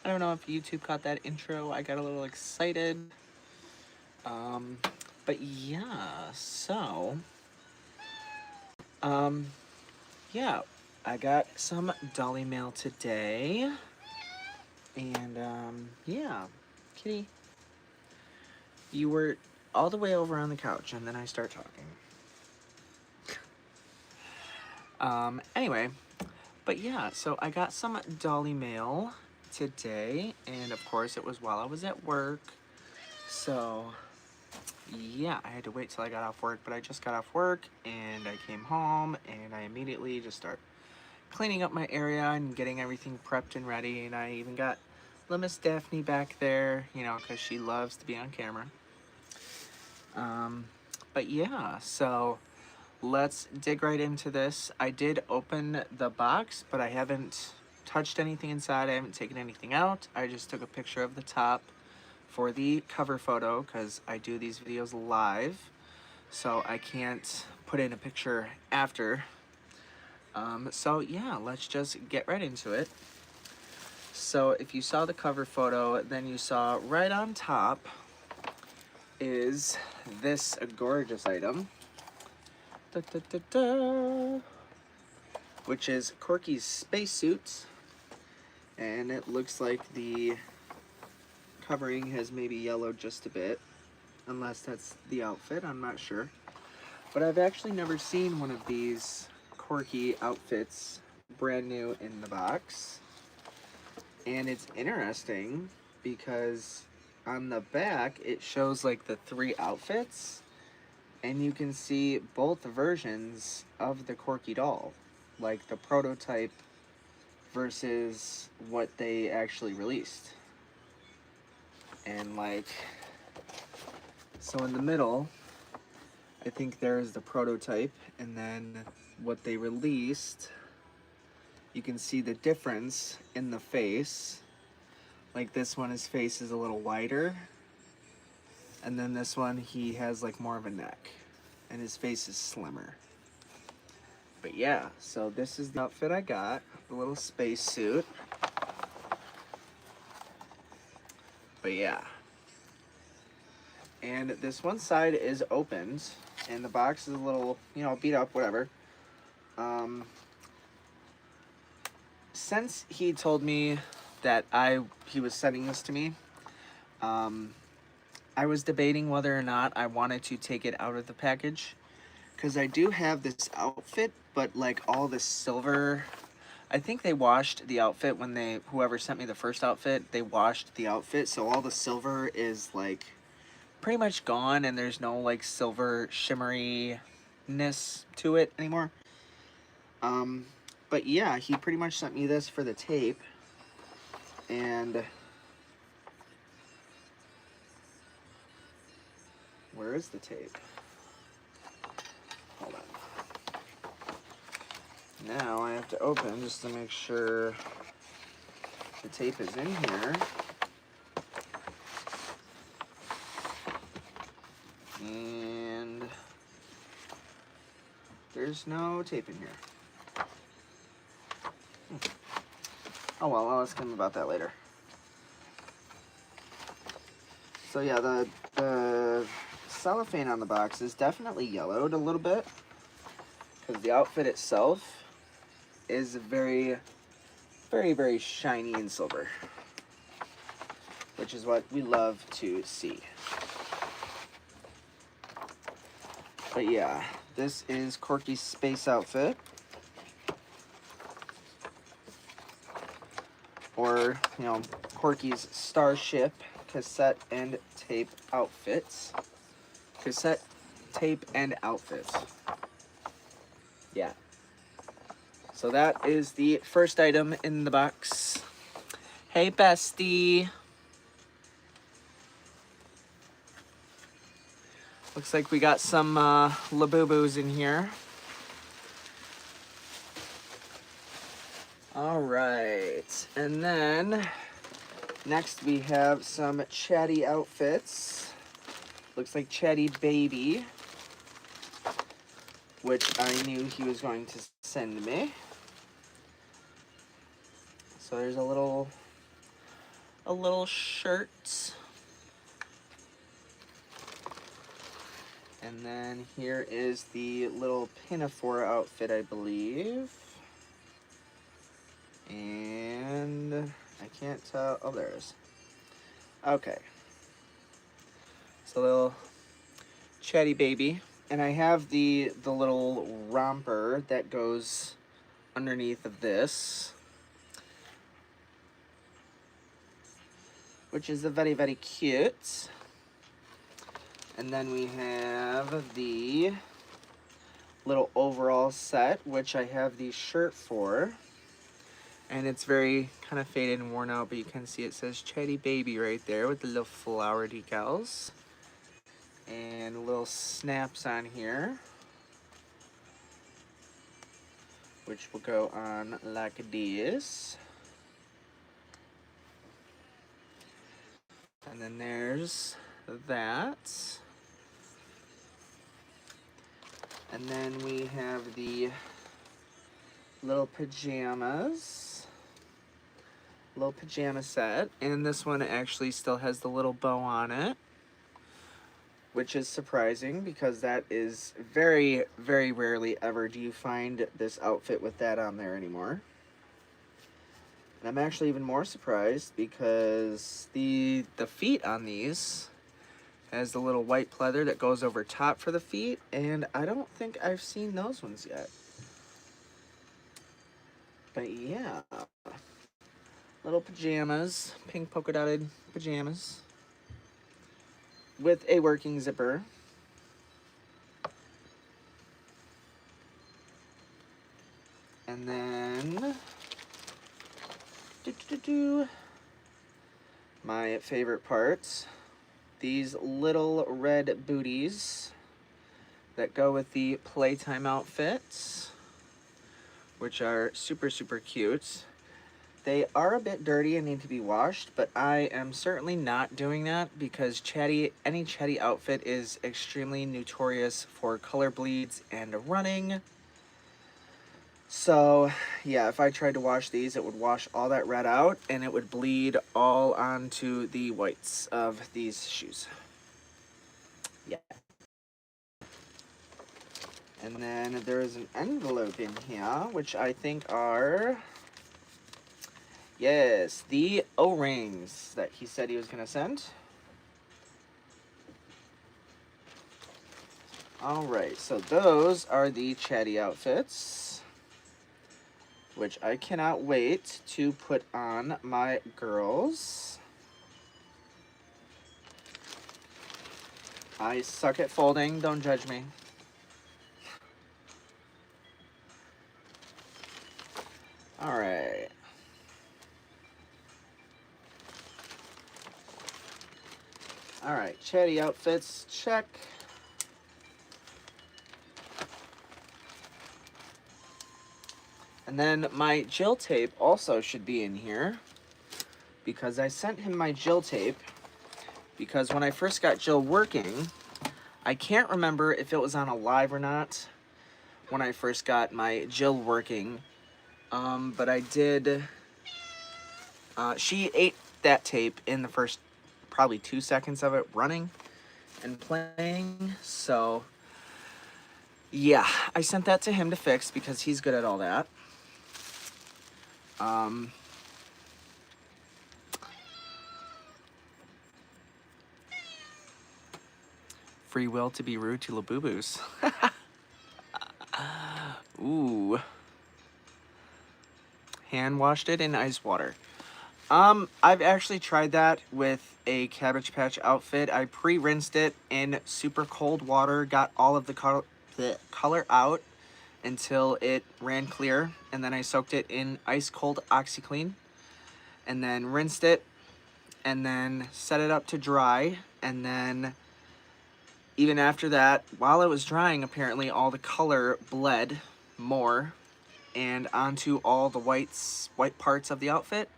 I don't know if YouTube caught that intro. I got a little excited. But yeah, so, um, yeah, I got some Dolly mail today. And, yeah, Kitty, you were all the way over on the couch, and then I start talking. Anyway, but yeah, so I got some Dolly mail today, and of course it was while I was at work. So, yeah, I had to wait till I got off work, but I just got off work, and I came home, and I immediately just start cleaning up my area and getting everything prepped and ready, and I even got little Miss Daphne back there, you know, because she loves to be on camera. But yeah, so let's dig right into this. I did open the box, but I haven't touched anything inside. I haven't taken anything out. I just took a picture of the top for the cover photo because I do these videos live, so I can't put in a picture after. So yeah, let's just get right into it. So if you saw the cover photo, then you saw right on top is this gorgeous item. Da, da, da, da, which is Corky's spacesuit, and it looks like the covering has maybe yellowed just a bit, unless that's the outfit, I'm not sure. But I've actually never seen one of these Corky outfits brand new in the box, and it's interesting because on the back it shows like the 3 outfits, and you can see both versions of the Corky doll, like the prototype versus what they actually released. And like, so in the middle, I think there's the prototype, and then what they released, you can see the difference in the face. Like this one, his face is a little wider, and then this one, he has like more of a neck, and his face is slimmer. But yeah, so this is the outfit I got, the little space suit. But yeah. And this one side is opened, and the box is a little, you know, beat up, whatever. Since he told me that he was sending this to me, I was debating whether or not I wanted to take it out of the package, because I do have this outfit, but like all the silver, I think they washed the outfit when whoever sent me the first outfit, they washed the outfit, so all the silver is like pretty much gone, and there's no like silver shimmeriness to it anymore. But yeah, he pretty much sent me this for the tape, and where is the tape? Hold on. Now I have to open just to make sure the tape is in here. And there's no tape in here. Oh well, I'll ask him about that later. So yeah, the cellophane on the box is definitely yellowed a little bit, because the outfit itself is very, very, very shiny and silver, which is what we love to see. But yeah, this is Corky's space outfit, or, you know, Corky's Starship cassette and tape outfits. Cassette, tape, and outfits. Yeah. So that is the first item in the box. Hey, bestie. Looks like we got some Labubu's in here. All right, and then next we have some Chatty outfits. Looks like Chatty Baby, which I knew he was going to send me. So there's a little a little shirt. And then here is the little pinafore outfit, I believe. And I can't tell. Oh, there it is. Okay. It's a little chatty baby. And I have the little romper that goes underneath of this, which is a very, very cute. And then we have the little overall set, which I have the shirt for. And it's very kind of faded and worn out, but you can see it says Chatty Baby right there with the little flower decals. And little snaps on here, which will go on like this. And then there's that. And then we have the little pajamas. Little pajama set. And this one actually still has the little bow on it, which is surprising because that is very, very rarely ever do you find this outfit with that on there anymore. And I'm actually even more surprised because the feet on these has the little white pleather that goes over top for the feet, and I don't think I've seen those ones yet. But yeah, little pajamas, pink polka dotted pajamas with a working zipper. And then my favorite parts, these little red booties that go with the playtime outfits, which are super, super cute. They are a bit dirty and need to be washed, but I am certainly not doing that because any Chatty outfit is extremely notorious for color bleeds and running. So yeah, if I tried to wash these, it would wash all that red out and it would bleed all onto the whites of these shoes. Yeah. And then there is an envelope in here, which I think are, yes, the O-rings that he said he was going to send. All right, so those are the Chatty outfits, which I cannot wait to put on my girls. I suck at folding, don't judge me. All right. All right, Chatty outfits, check. And then my Jill tape also should be in here because I sent him my Jill tape because when I first got Jill working, I can't remember if it was on a live or not when I first got my Jill working, but I did, she ate that tape in the first probably 2 seconds of it running and playing, so yeah, I sent that to him to fix because he's good at all that. Free will to be rude to Labubu's. Ooh. Hand washed it in ice water. I've actually tried that with a Cabbage Patch outfit. I pre-rinsed it in super cold water, got all of the color out until it ran clear, and then I soaked it in ice cold OxyClean, and then rinsed it, and then set it up to dry, and then even after that, while it was drying, apparently all the color bled more and onto all the white parts of the outfit.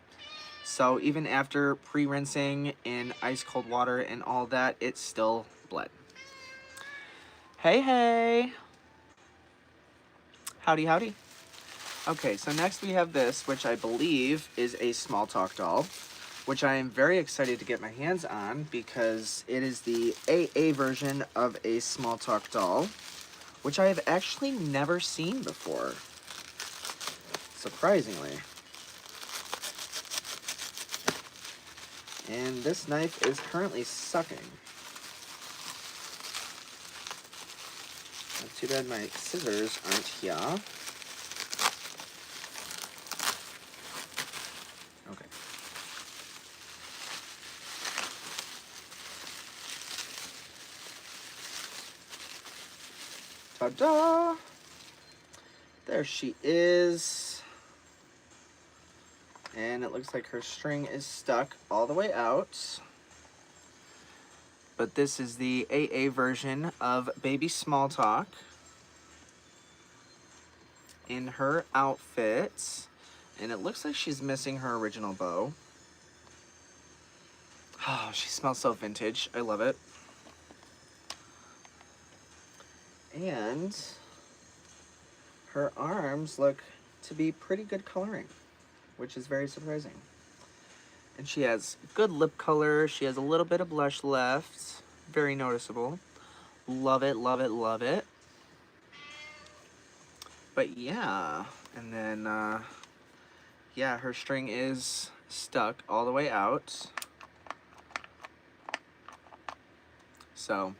So even after pre-rinsing in ice cold water and all that, it still bled. Hey, hey. Howdy, howdy. Okay, so next we have this, which I believe is a Small Talk doll. which I am very excited to get my hands on because it is the AA version of a Small Talk doll, which I have actually never seen before, surprisingly. And this knife is currently sucking. Too bad my scissors aren't here. Okay. Ta-da! There she is. And it looks like her string is stuck all the way out. But this is the AA version of Baby Small Talk in her outfit. And it looks like she's missing her original bow. Oh, she smells so vintage. I love it. And her arms look to be pretty good coloring, which is very surprising. And she has good lip color. She has a little bit of blush left. Very noticeable. Love it, love it, love it. But yeah, and then, yeah, her string is stuck all the way out. So,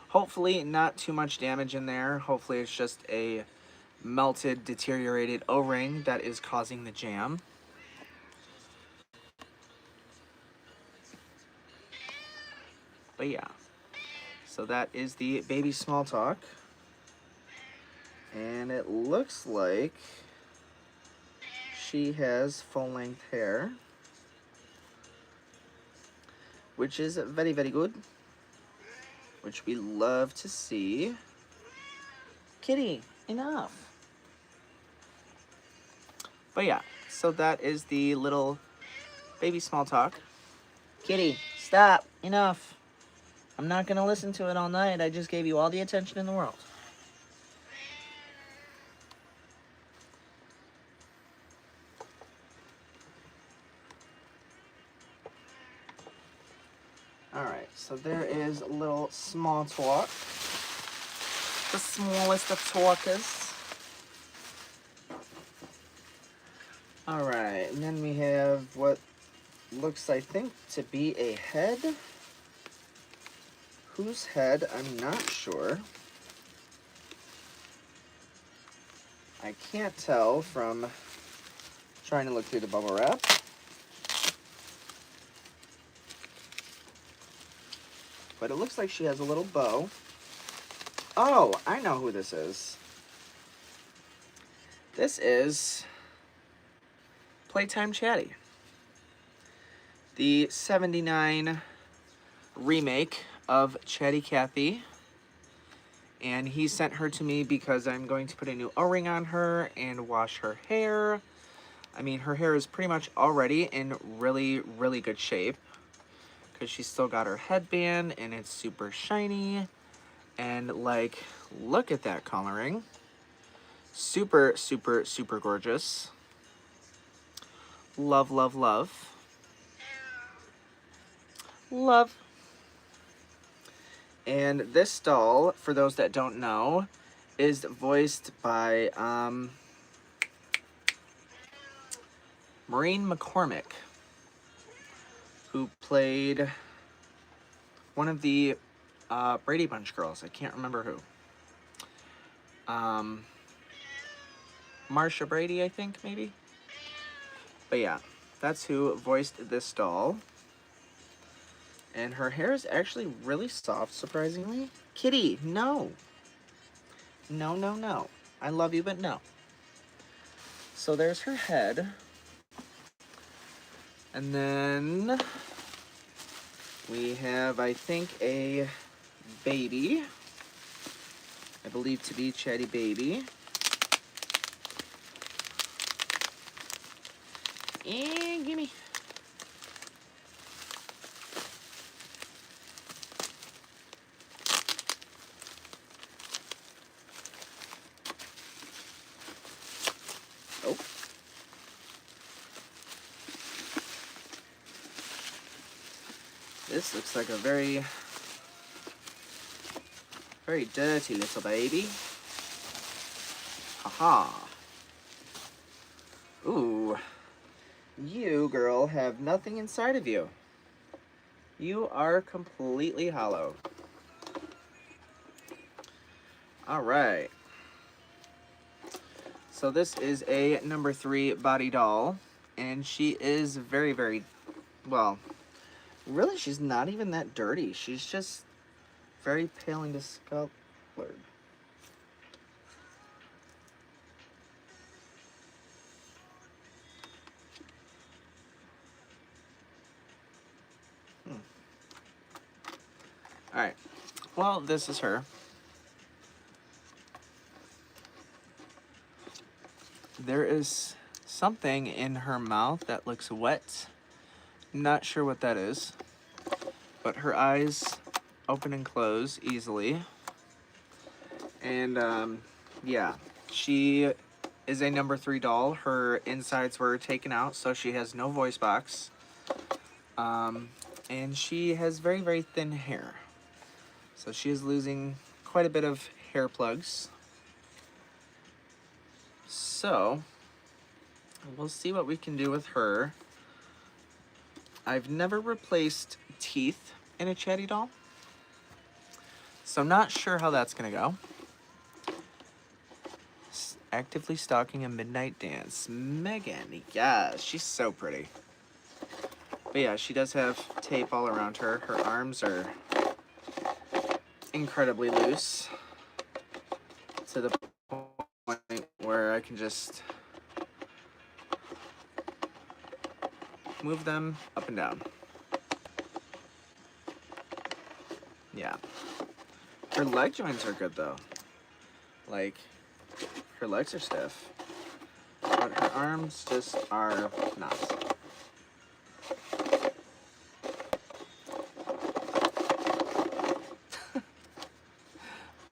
hopefully not too much damage in there. Hopefully it's just a melted, deteriorated O-ring that is causing the jam. But yeah, so that is the Baby Small Talk. And it looks like she has full-length hair, which is very, very good, which we love to see. Kitty, enough. But yeah, so that is the little Baby Small Talk. Kitty, stop, enough. I'm not gonna listen to it all night. I just gave you all the attention in the world. Alright, so there is a little Small Talk. The smallest of talkers. Alright, and then we have what looks, I think, to be a head. Whose head? I'm not sure. I can't tell from trying to look through the bubble wrap. But it looks like she has a little bow. Oh, I know who this is. This is Playtime Chatty. The 79 remake of Chatty Kathy. And he sent her to me because I'm going to put a new O-ring on her and wash her hair. I mean, her hair is pretty much already in really, really good shape, because she's still got her headband and it's super shiny. And like, look at that coloring. Super, super, super gorgeous. Love, love, love. Love. And this doll, for those that don't know, is voiced by Maureen McCormick, who played one of the Brady Bunch girls. I can't remember who. Marsha Brady, I think, maybe? But yeah, that's who voiced this doll. And her hair is actually really soft, surprisingly. Kitty, no. No, no, no. I love you, but no. So there's her head. And then we have, I think, a baby. I believe to be Chatty Baby. And gimme. Oh. This looks like a very, very dirty little baby. Haha. Ooh. You, girl, have nothing inside of you. You are completely hollow. Alright. So this is a number 3 body doll. And she is very, very, well, really she's not even that dirty. She's just very pale and discolored. Alright. Well, this is her. There is something in her mouth that looks wet. Not sure what that is. But her eyes open and close easily. And, yeah. She is a number 3 doll. Her insides were taken out, so she has no voice box. And she has very, very thin hair. So she is losing quite a bit of hair plugs. So, we'll see what we can do with her. I've never replaced teeth in a Chatty doll, so not sure how that's gonna go. Actively stalking a midnight dance. Megan, yes, she's so pretty. But yeah, she does have tape all around her. Her arms are incredibly loose to the point where I can just move them up and down. Yeah. Her leg joints are good though. Like, her legs are stiff, but her arms just are not.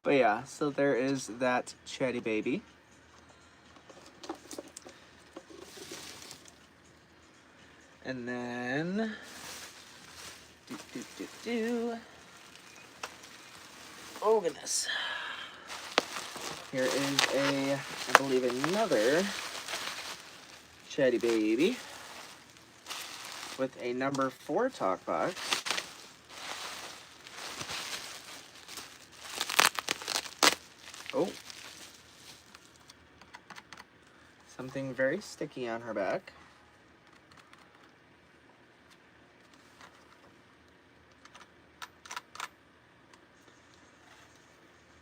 But yeah, so there is that Chatty baby. And then, oh goodness. Here is I believe another Chatty baby with a number 4 talk box. Oh. Something very sticky on her back.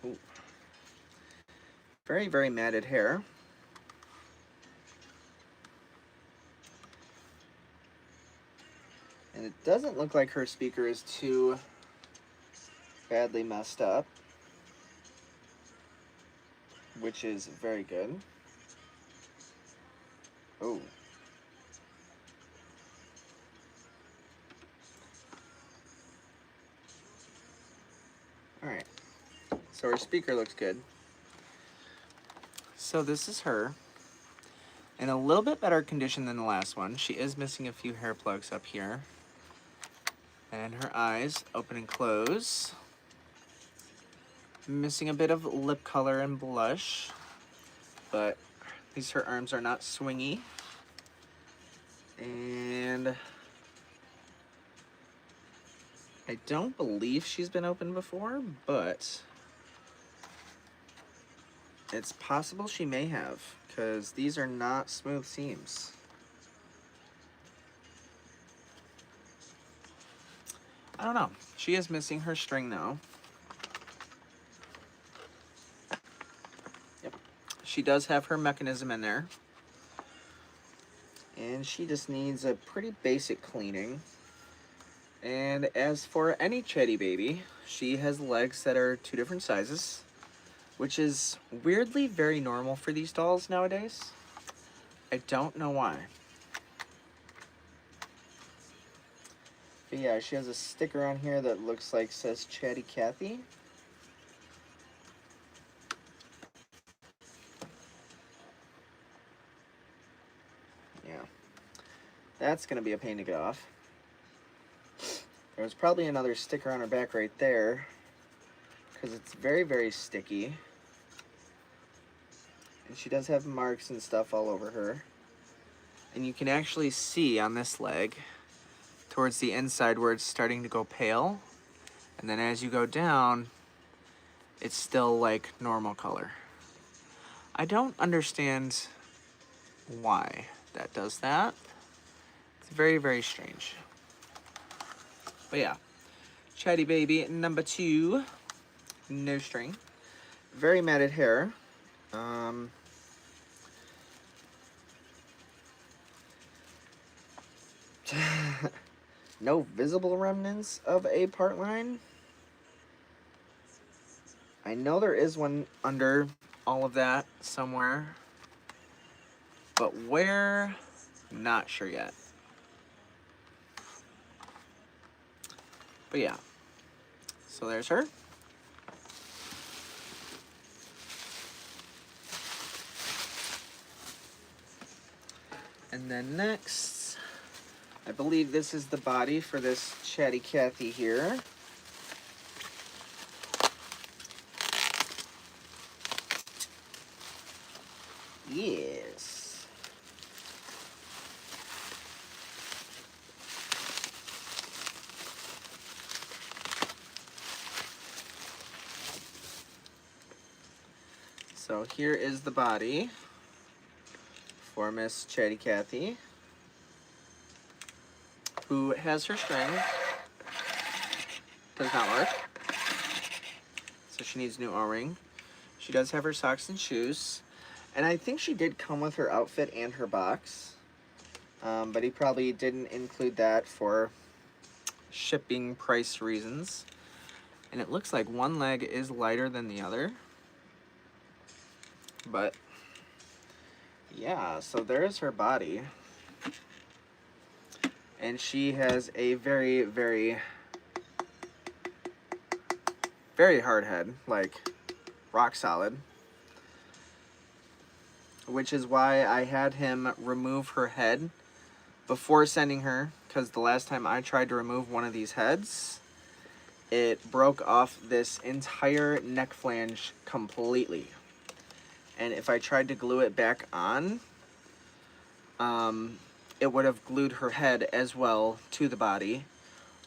Ooh. Very, very matted hair. And it doesn't look like her speaker is too badly messed up, which is very good. Oh. Alright. So her speaker looks good. So this is her. In a little bit better condition than the last one. She is missing a few hair plugs up here. And her eyes open and close. Missing a bit of lip color and blush. But at least her arms are not swingy. And I don't believe she's been opened before, but it's possible she may have, because these are not smooth seams. I don't know. She is missing her string though. Yep. She does have her mechanism in there. And she just needs a pretty basic cleaning. And as for any Chatty baby, she has legs that are 2 different sizes, which is weirdly very normal for these dolls nowadays. I don't know why. But yeah, she has a sticker on here that looks like says Chatty Kathy. Yeah. That's going to be a pain to get off. There's probably another sticker on her back right there, because it's very, very sticky. And she does have marks and stuff all over her. And you can actually see on this leg, towards the inside where it's starting to go pale. And then as you go down, it's still like normal color. I don't understand why that does that. It's very, very strange. But yeah, Chatty Baby number 2, no string. Very matted hair. No visible remnants of a part line. I know there is one under all of that somewhere, but where, not sure yet. But yeah, so there's her. And then next, I believe this is the body for this Chatty Kathy here. Yes. So here is the body for Miss Chatty Kathy, who has her string. Does not work. So she needs a new O-ring. She does have her socks and shoes. And I think she did come with her outfit and her box. But he probably didn't include that for shipping price reasons. And it looks like one leg is lighter than the other. But yeah, so there's her body. And she has a very, very, very hard head, like rock solid. Which is why I had him remove her head before sending her, because the last time I tried to remove one of these heads, it broke off this entire neck flange completely. And if I tried to glue it back on, it would have glued her head as well to the body,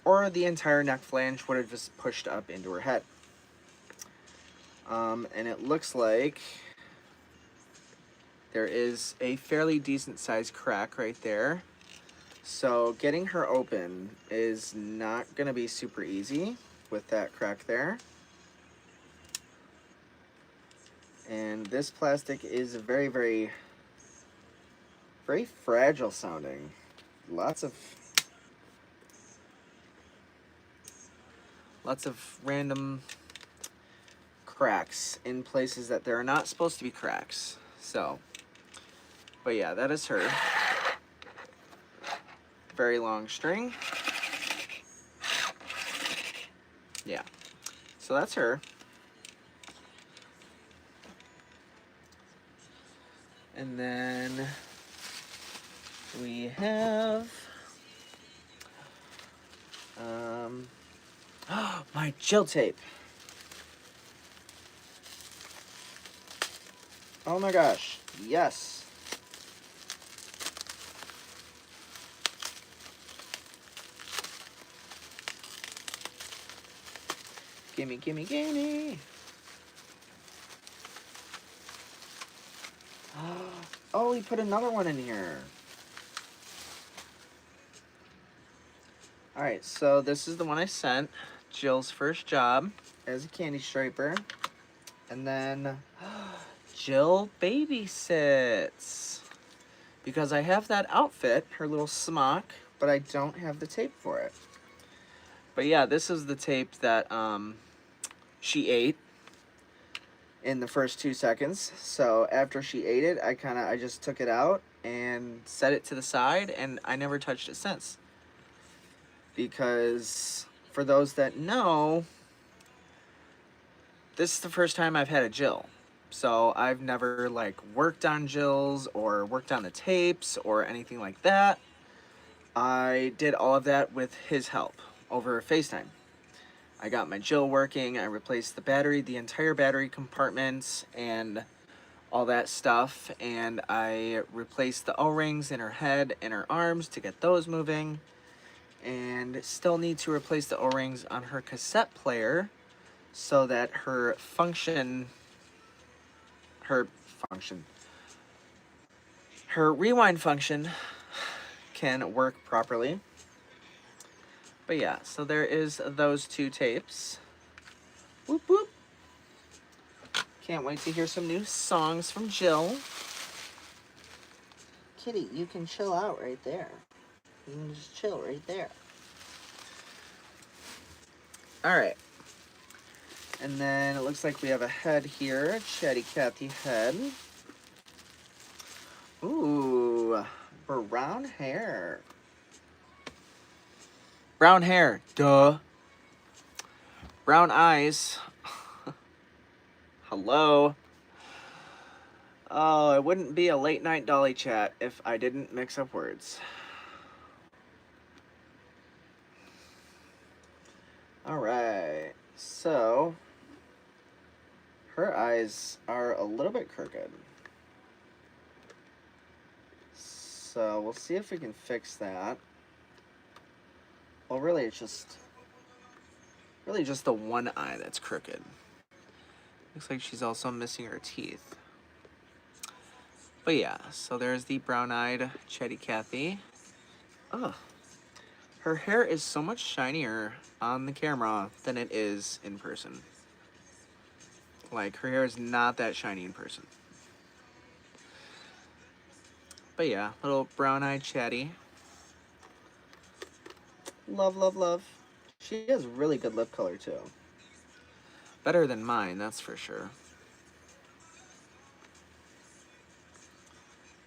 or the entire neck flange would have just pushed up into her head. And it looks like there is a fairly decent sized crack right there. So getting her open is not going to be super easy with that crack there. And this plastic is very, very, very fragile sounding. Lots of random cracks in places that there are not supposed to be cracks. So, but yeah, that is her. Very long string. Yeah, so that's her. And then we have my gel tape. Oh my gosh, yes. Gimme, gimme, gimme. Oh, he put another one in here. Alright, so this is the one I sent. Jill's first job as a candy striper. And then Jill babysits. Because I have that outfit, her little smock, but I don't have the tape for it. But yeah, this is the tape that she ate in the first 2 seconds. So after she ate it, I just took it out and set it to the side, and I never touched it since. Because for those that know, this is the first time I've had a Jill. So I've never like worked on Jills or worked on the tapes or anything like that. I did all of that with his help. over FaceTime. I got my Jill working, I replaced the entire battery compartment, and all that stuff, and I replaced the O-rings in her head and her arms to get those moving, and still need to replace the O-rings on her cassette player so that her rewind function can work properly. But yeah, so there is those two tapes. Whoop whoop. Can't wait to hear some new songs from Jill. Kitty, you can chill out right there. You can just chill right there. Alright. And then it looks like we have a head here. Chatty Kathy head. Ooh, brown hair. Brown hair, duh. Brown eyes. Hello. Oh, it wouldn't be a late night Dolly chat if I didn't mix up words. Alright, so her eyes are a little bit crooked. So we'll see if we can fix that. Well, really it's just the one eye that's crooked. Looks like she's also missing her teeth. But yeah, so there's the brown-eyed Chatty Kathy. Ugh. Her hair is so much shinier on the camera than it is in person. Like, her hair is not that shiny in person. But yeah, little brown-eyed Chatty. Love, love, love. She has really good lip color, too. Better than mine, that's for sure.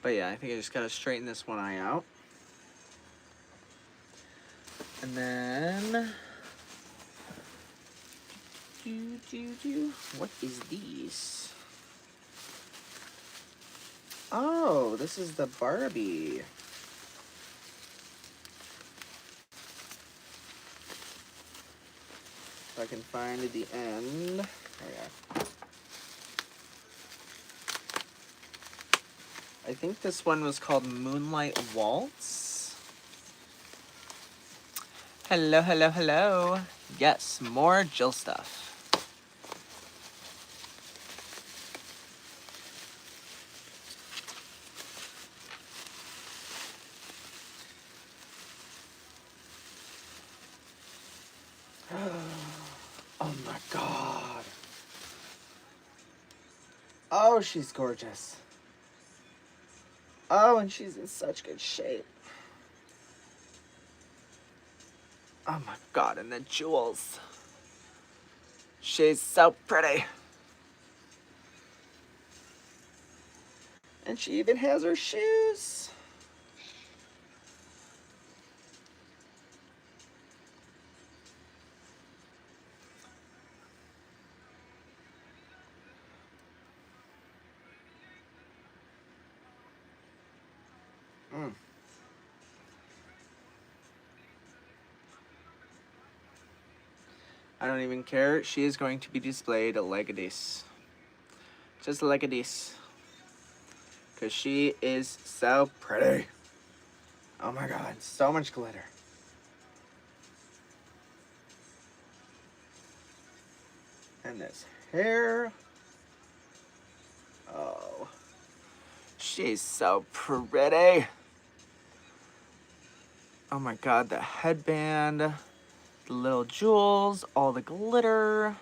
But yeah, I think I just gotta straighten this one eye out. And then... What is these? Oh, this is the Barbie. If I can find the end. There we go. I think this one was called Moonlight Waltz. Hello, hello, hello. Yes, more Jill stuff. Oh my god. Oh, she's gorgeous. Oh, and she's in such good shape. Oh my god, and the jewels. She's so pretty. And she even has her shoes. I don't even care. She is going to be displayed like a this. Just like a this. Because she is so pretty. Oh my god, so much glitter. And this hair. Oh. She's so pretty. Oh my god, the headband, the little jewels, all the glitter.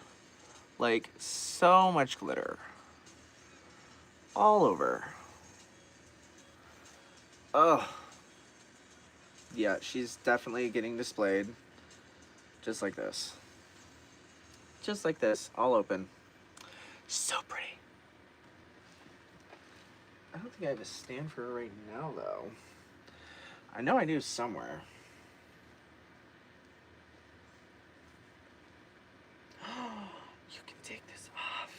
Like, so much glitter. All over. Oh. Yeah, she's definitely getting displayed. Just like this. Just like this, all open. So pretty. I don't think I have a stand for her right now, though. I know I do somewhere. You can take this off.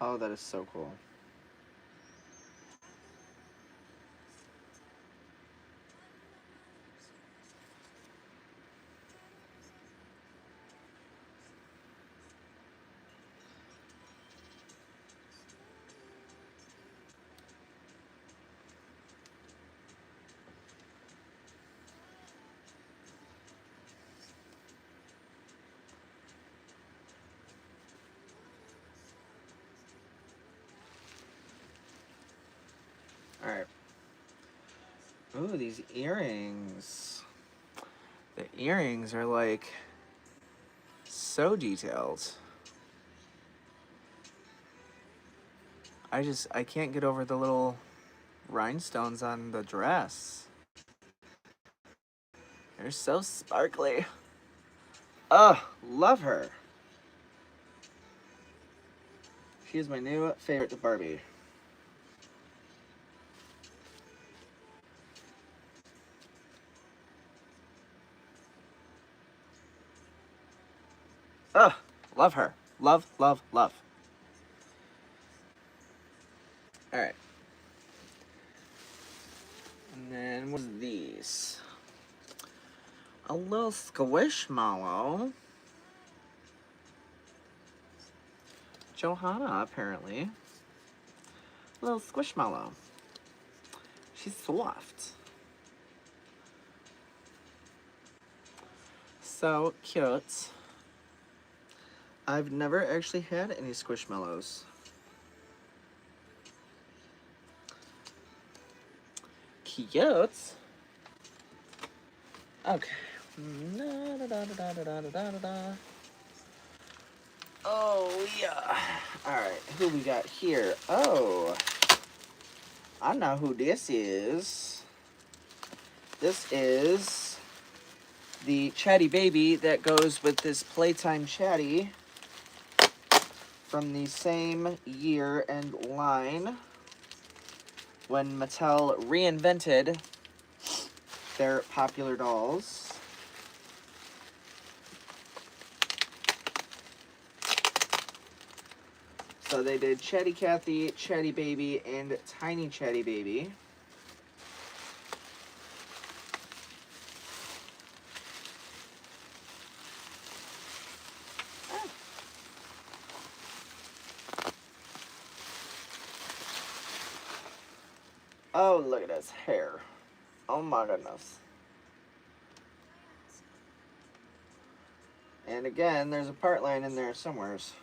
Oh, that is so cool. Alright. Ooh, these earrings. The earrings are like so detailed. I can't get over the little rhinestones on the dress. They're so sparkly. Ugh, love her. She is my new favorite Barbie. Ugh, love her. Love, love, love. Alright. And then what's these? A little squishmallow. Johanna, apparently. A little squishmallow. She's soft. So cute. I've never actually had any squishmallows. Cute. Okay. Oh, yeah. Alright, who we got here? Oh, I know who this is. This is the Chatty Baby that goes with this Playtime Chatty from the same year and line when Mattel reinvented their popular dolls. So they did Chatty Kathy, Chatty Baby, and Tiny Chatty Baby. Oh, look at his hair. Oh my goodness. And again, there's a part line in there somewheres.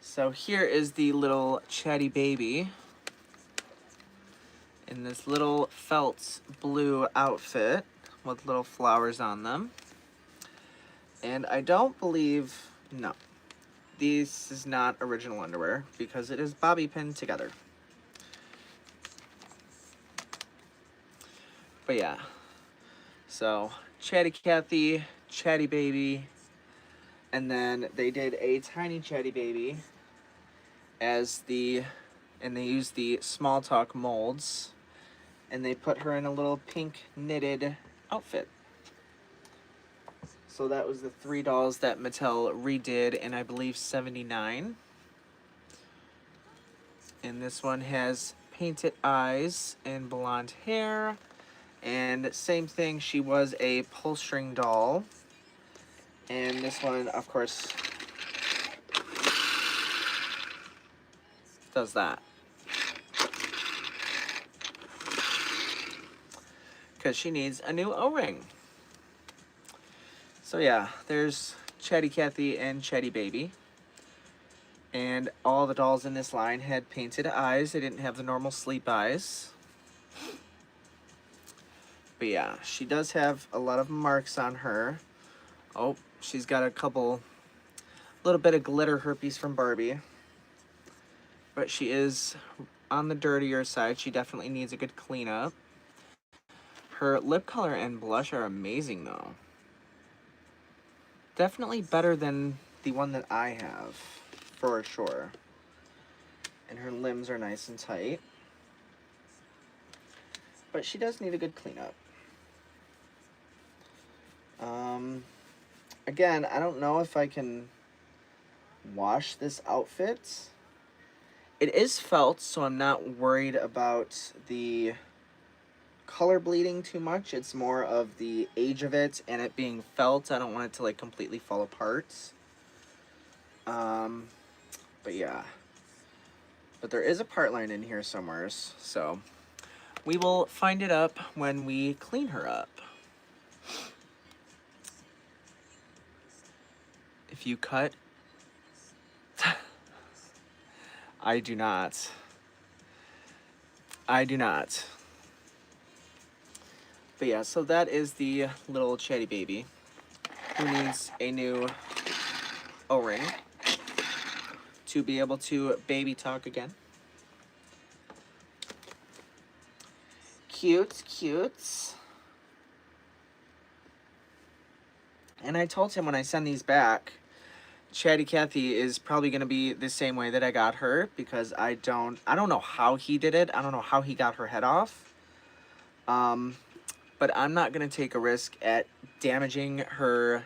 So here is the little Chatty Baby in this little felt blue outfit with little flowers on them. And I don't believe, no, this is not original underwear because it is bobby pinned together. But yeah, so Chatty Kathy, Chatty Baby, and then they did a Tiny Chatty Baby as the, and they used the Small Talk molds, and they put her in a little pink knitted outfit. So that was the 3 dolls that Mattel redid in, I believe, '79. And this one has painted eyes and blonde hair. And same thing, she was a pull string doll. And this one, of course, does that. Because she needs a new O-ring. So yeah, there's Chatty Kathy and Chatty Baby. And all the dolls in this line had painted eyes. They didn't have the normal sleep eyes. But yeah, she does have a lot of marks on her. Oh, she's got a little bit of glitter herpes from Barbie. But she is on the dirtier side. She definitely needs a good cleanup. Her lip color and blush are amazing though. Definitely better than the one that I have, for sure. And her limbs are nice and tight. But she does need a good cleanup. Again, I don't know if I can wash this outfit. It is felt, so I'm not worried about the color bleeding too much. It's more of the age of it and it being felt. I don't want it to like completely fall apart. But yeah. But there is a part line in here somewheres, so we will find it up when we clean her up. If you cut... I do not. I do not. But yeah, so that is the little Chatty baby who needs a new O-ring to be able to baby talk again. Cute, cute. And I told him when I send these back, Chatty Kathy is probably going to be the same way that I got her, because I don't know how he did it. I don't know how he got her head off. But I'm not going to take a risk at damaging her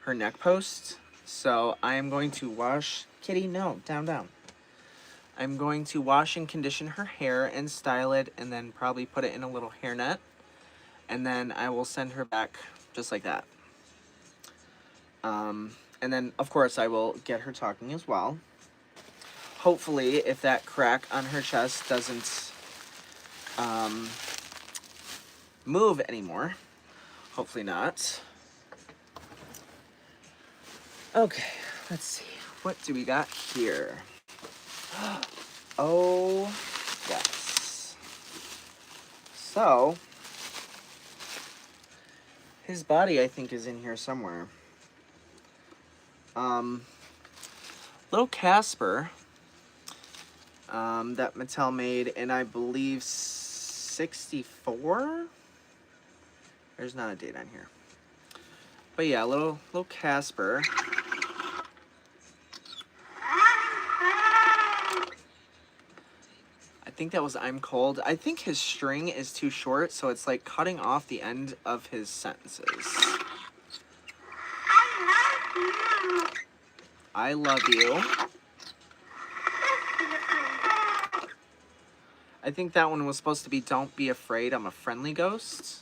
neck post. So I am going to wash... Kitty, no, down, down. I'm going to wash and condition her hair and style it, and then probably put it in a little hairnet. And then I will send her back just like that. And then, of course, I will get her talking as well. Hopefully, if that crack on her chest doesn't move anymore. Hopefully not. Okay, let's see. What do we got here? Oh, yes. So, his body, I think, is in here somewhere. Little Casper, that Mattel made in, I believe, 64? There's not a date on here. But yeah, little Casper. I think that was I'm Cold. I think his string is too short, so it's like cutting off the end of his sentences. I love you. I think that one was supposed to be Don't Be Afraid, I'm a Friendly Ghost.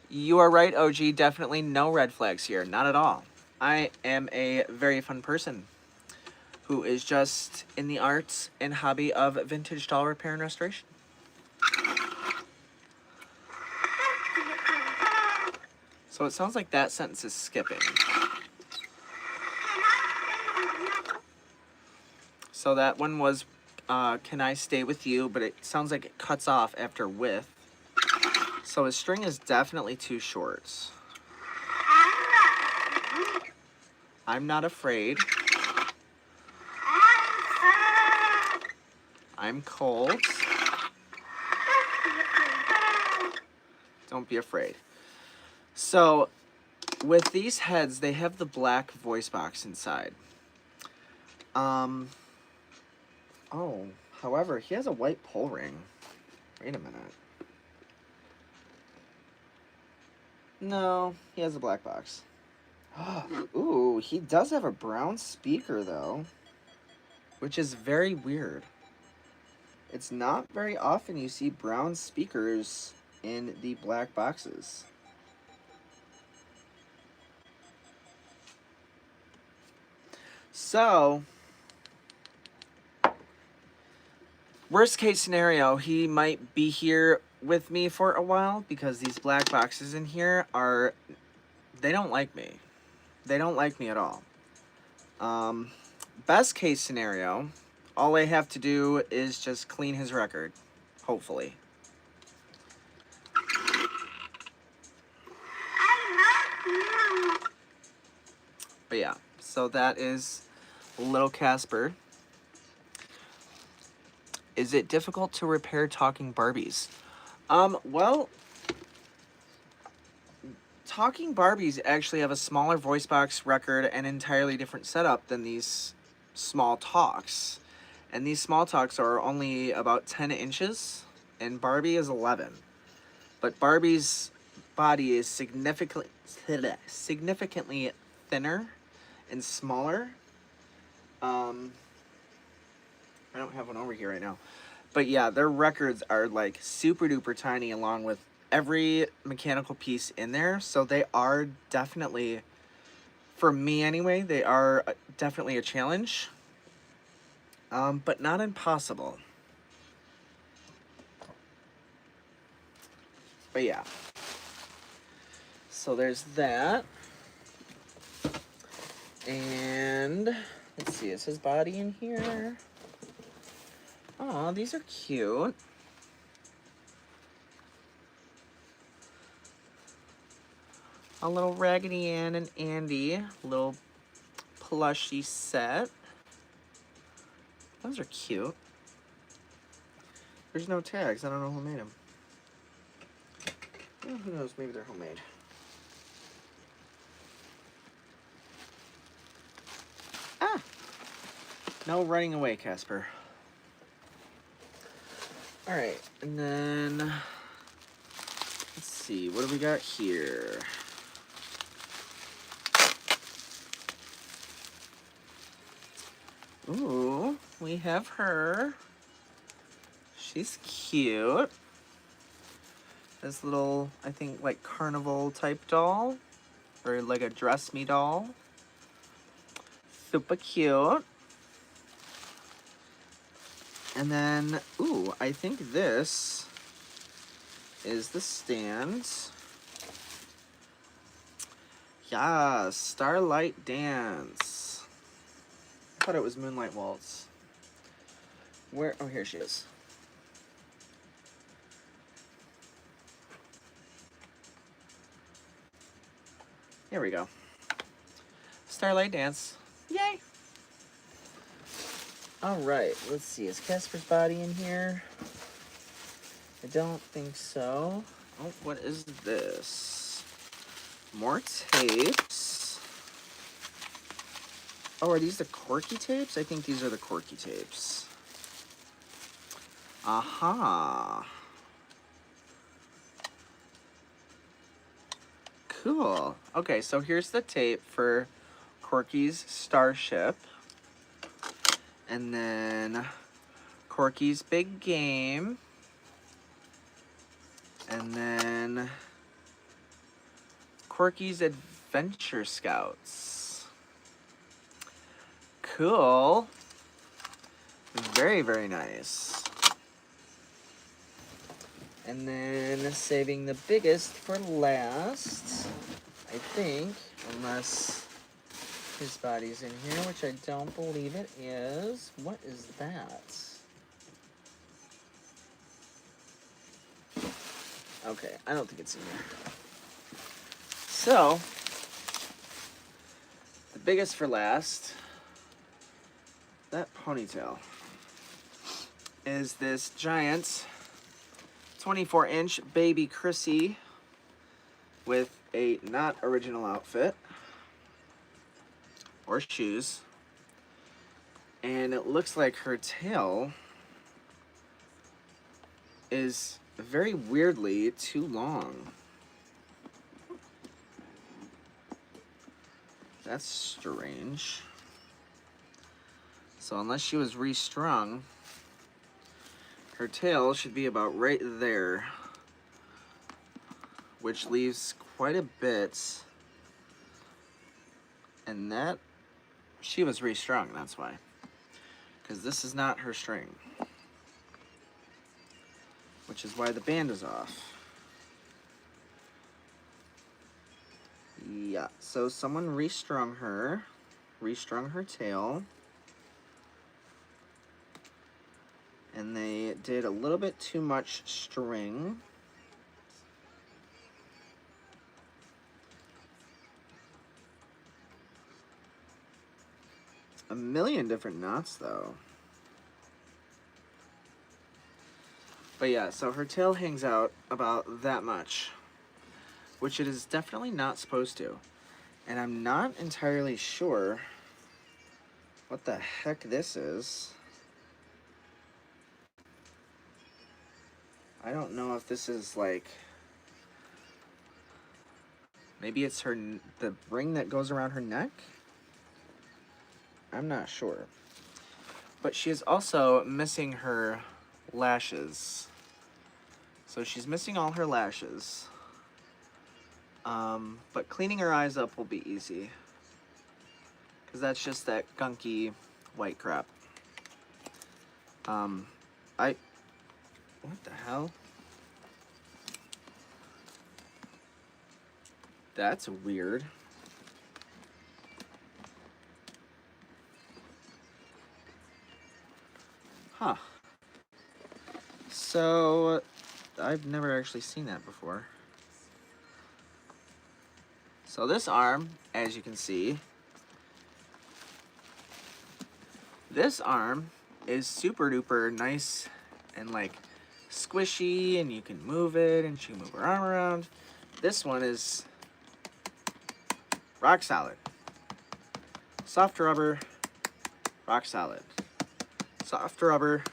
You are right, OG. Definitely no red flags here. Not at all. I am a very fun person who is just in the arts and hobby of vintage doll repair and restoration. So it sounds like that sentence is skipping. So that one was, can I stay with you? But it sounds like it cuts off after with. So his string is definitely too short. I'm not afraid. I'm cold. Don't be afraid. So with these heads, they have the black voice box inside. Oh, however, he has a white pull ring. Wait a minute. No, he has a black box. Ooh, he does have a brown speaker, though, which is very weird. It's not very often you see brown speakers in the black boxes. So, worst case scenario, he might be here with me for a while because these black boxes in here are, they don't like me. They don't like me at all. Best case scenario, all I have to do is just clean his record, hopefully. But yeah, so that is little Casper. Is it difficult to repair talking Barbies? Well, talking Barbies actually have a smaller voice box record and entirely different setup than these small talks. And these small talks are only about 10 inches, and Barbie is 11. But Barbie's body is significantly thinner and smaller. I don't have one over here right now. But yeah, their records are like super duper tiny along with every mechanical piece in there. So they are definitely, for me anyway, they are definitely a challenge. But not impossible. But yeah. So there's that. And let's see, is his body in here? Oh, these are cute. A little Raggedy Ann and Andy, little plushie set. Those are cute. There's no tags. I don't know who made them. Well, who knows? Maybe they're homemade. Ah! No running away, Casper. Alright, and then let's see, what do we got here? Ooh, we have her. She's cute. This little, I think, like carnival type doll. Or like a dress me doll. Super cute. And then, ooh, I think this is the stand. Yeah, Starlight Dance. I thought it was Moonlight Waltz. Where? Oh, here she is. Here we go. Starlight Dance. Yay! Alright, let's see. Is Casper's body in here? I don't think so. Oh, what is this? More tapes. Oh, are these the Corky tapes? I think these are the Corky tapes. Aha. Cool. Okay, so here's the tape for Corky's Starship. And then Corky's Big Game. And then Corky's Adventure Scouts. Cool. Very, very nice. And then saving the biggest for last, I think, unless his body's in here, which I don't believe it is. What is that? Okay, I don't think it's in here. So, the biggest for last, that ponytail, is this giant 24-inch baby Chrissy with a not original outfit or shoes. And it looks like her tail is very weirdly too long. That's strange. So unless she was restrung, her tail should be about right there, which leaves quite a bit. And that, she was restrung, that's why. Because this is not her string. Which is why the band is off. Yeah, so someone restrung her tail. And they did a little bit too much string. A million different knots, though. But yeah, so her tail hangs out about that much, which it is definitely not supposed to. And I'm not entirely sure what the heck this is. I don't know if this is like Maybe it's the ring that goes around her neck? I'm not sure. But she is also missing her lashes. So she's missing all her lashes. But cleaning her eyes up will be easy. Because that's just that gunky white crap. What the hell? That's weird. Huh. So, I've never actually seen that before. So this arm, as you can see, this arm is super duper nice and like squishy, and you can move it and she can move her arm around. This one is rock solid. Soft rubber, rock solid. Soft rubber,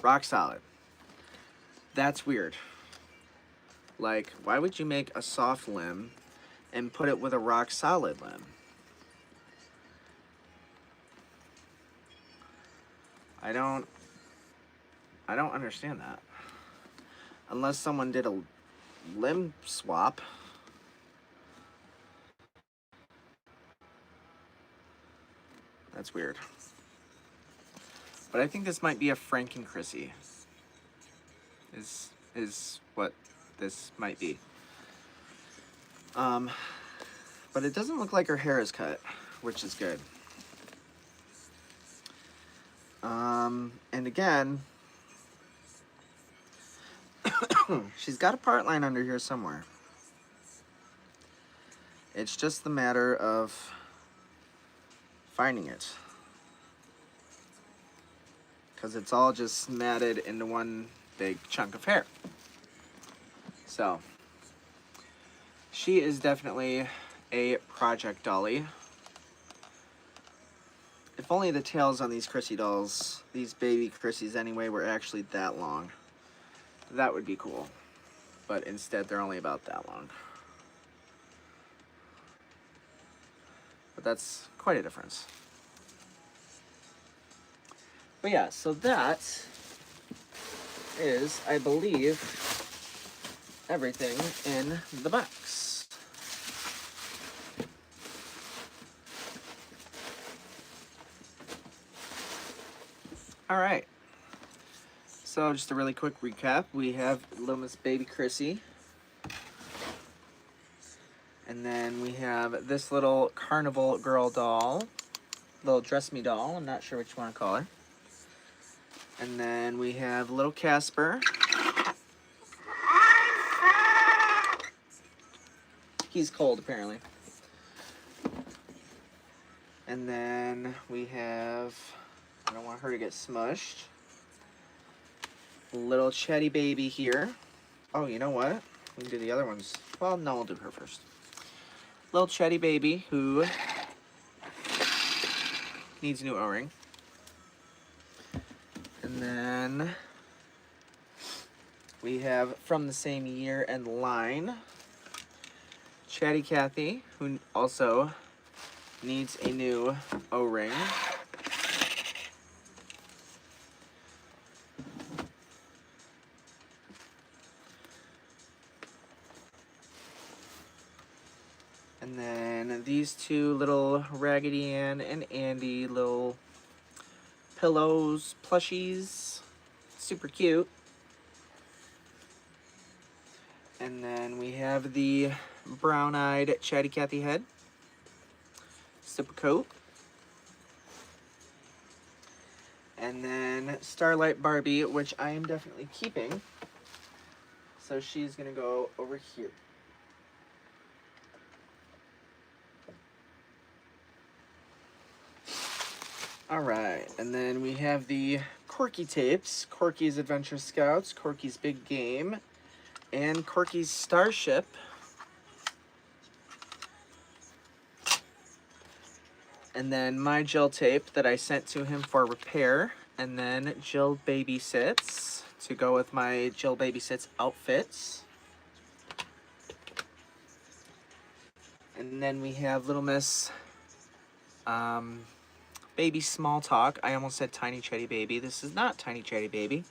rock solid. That's weird. Like, why would you make a soft limb and put it with a rock solid limb? I don't understand that. Unless someone did a limb swap. That's weird. But I think this might be a Frank and Chrissy. Is what this might be. But it doesn't look like her hair is cut, which is good. And again, she's got a part line under here somewhere. It's just the matter of finding it. Because it's all just matted into one big chunk of hair. So, she is definitely a project dolly. If only the tails on these Chrissy dolls, these baby Chrissies anyway, were actually that long. That would be cool. But instead, they're only about that long. But that's quite a difference. But yeah, so that is, I believe, everything in the box. All right. So just a really quick recap. We have Little Miss Baby Chrissy. And then we have this little carnival girl doll. Little dress me doll. I'm not sure what you want to call her. And then we have little Casper. He's cold, apparently. And then we have, I don't want her to get smushed, little Chatty baby here. Oh, you know what? We can do the other ones. Well, no, we'll do her first. Little Chatty baby who needs a new O-ring. And then we have from the same year and line, Chatty Kathy, who also needs a new O-ring. And then these two little Raggedy Ann and Andy little pillows, plushies, super cute. And then we have the brown-eyed Chatty Kathy head, super coat. And then Starlight Barbie, which I am definitely keeping. So she's gonna go over here. All right, and then we have the Corky tapes, Corky's Adventure Scouts, Corky's Big Game, and Corky's Starship. And then my Jill tape that I sent to him for repair, and then Jill Babysits to go with my Jill Babysits outfits. And then we have Little Miss Baby Small Talk. I almost said Tiny Chatty Baby. This is not Tiny Chatty Baby.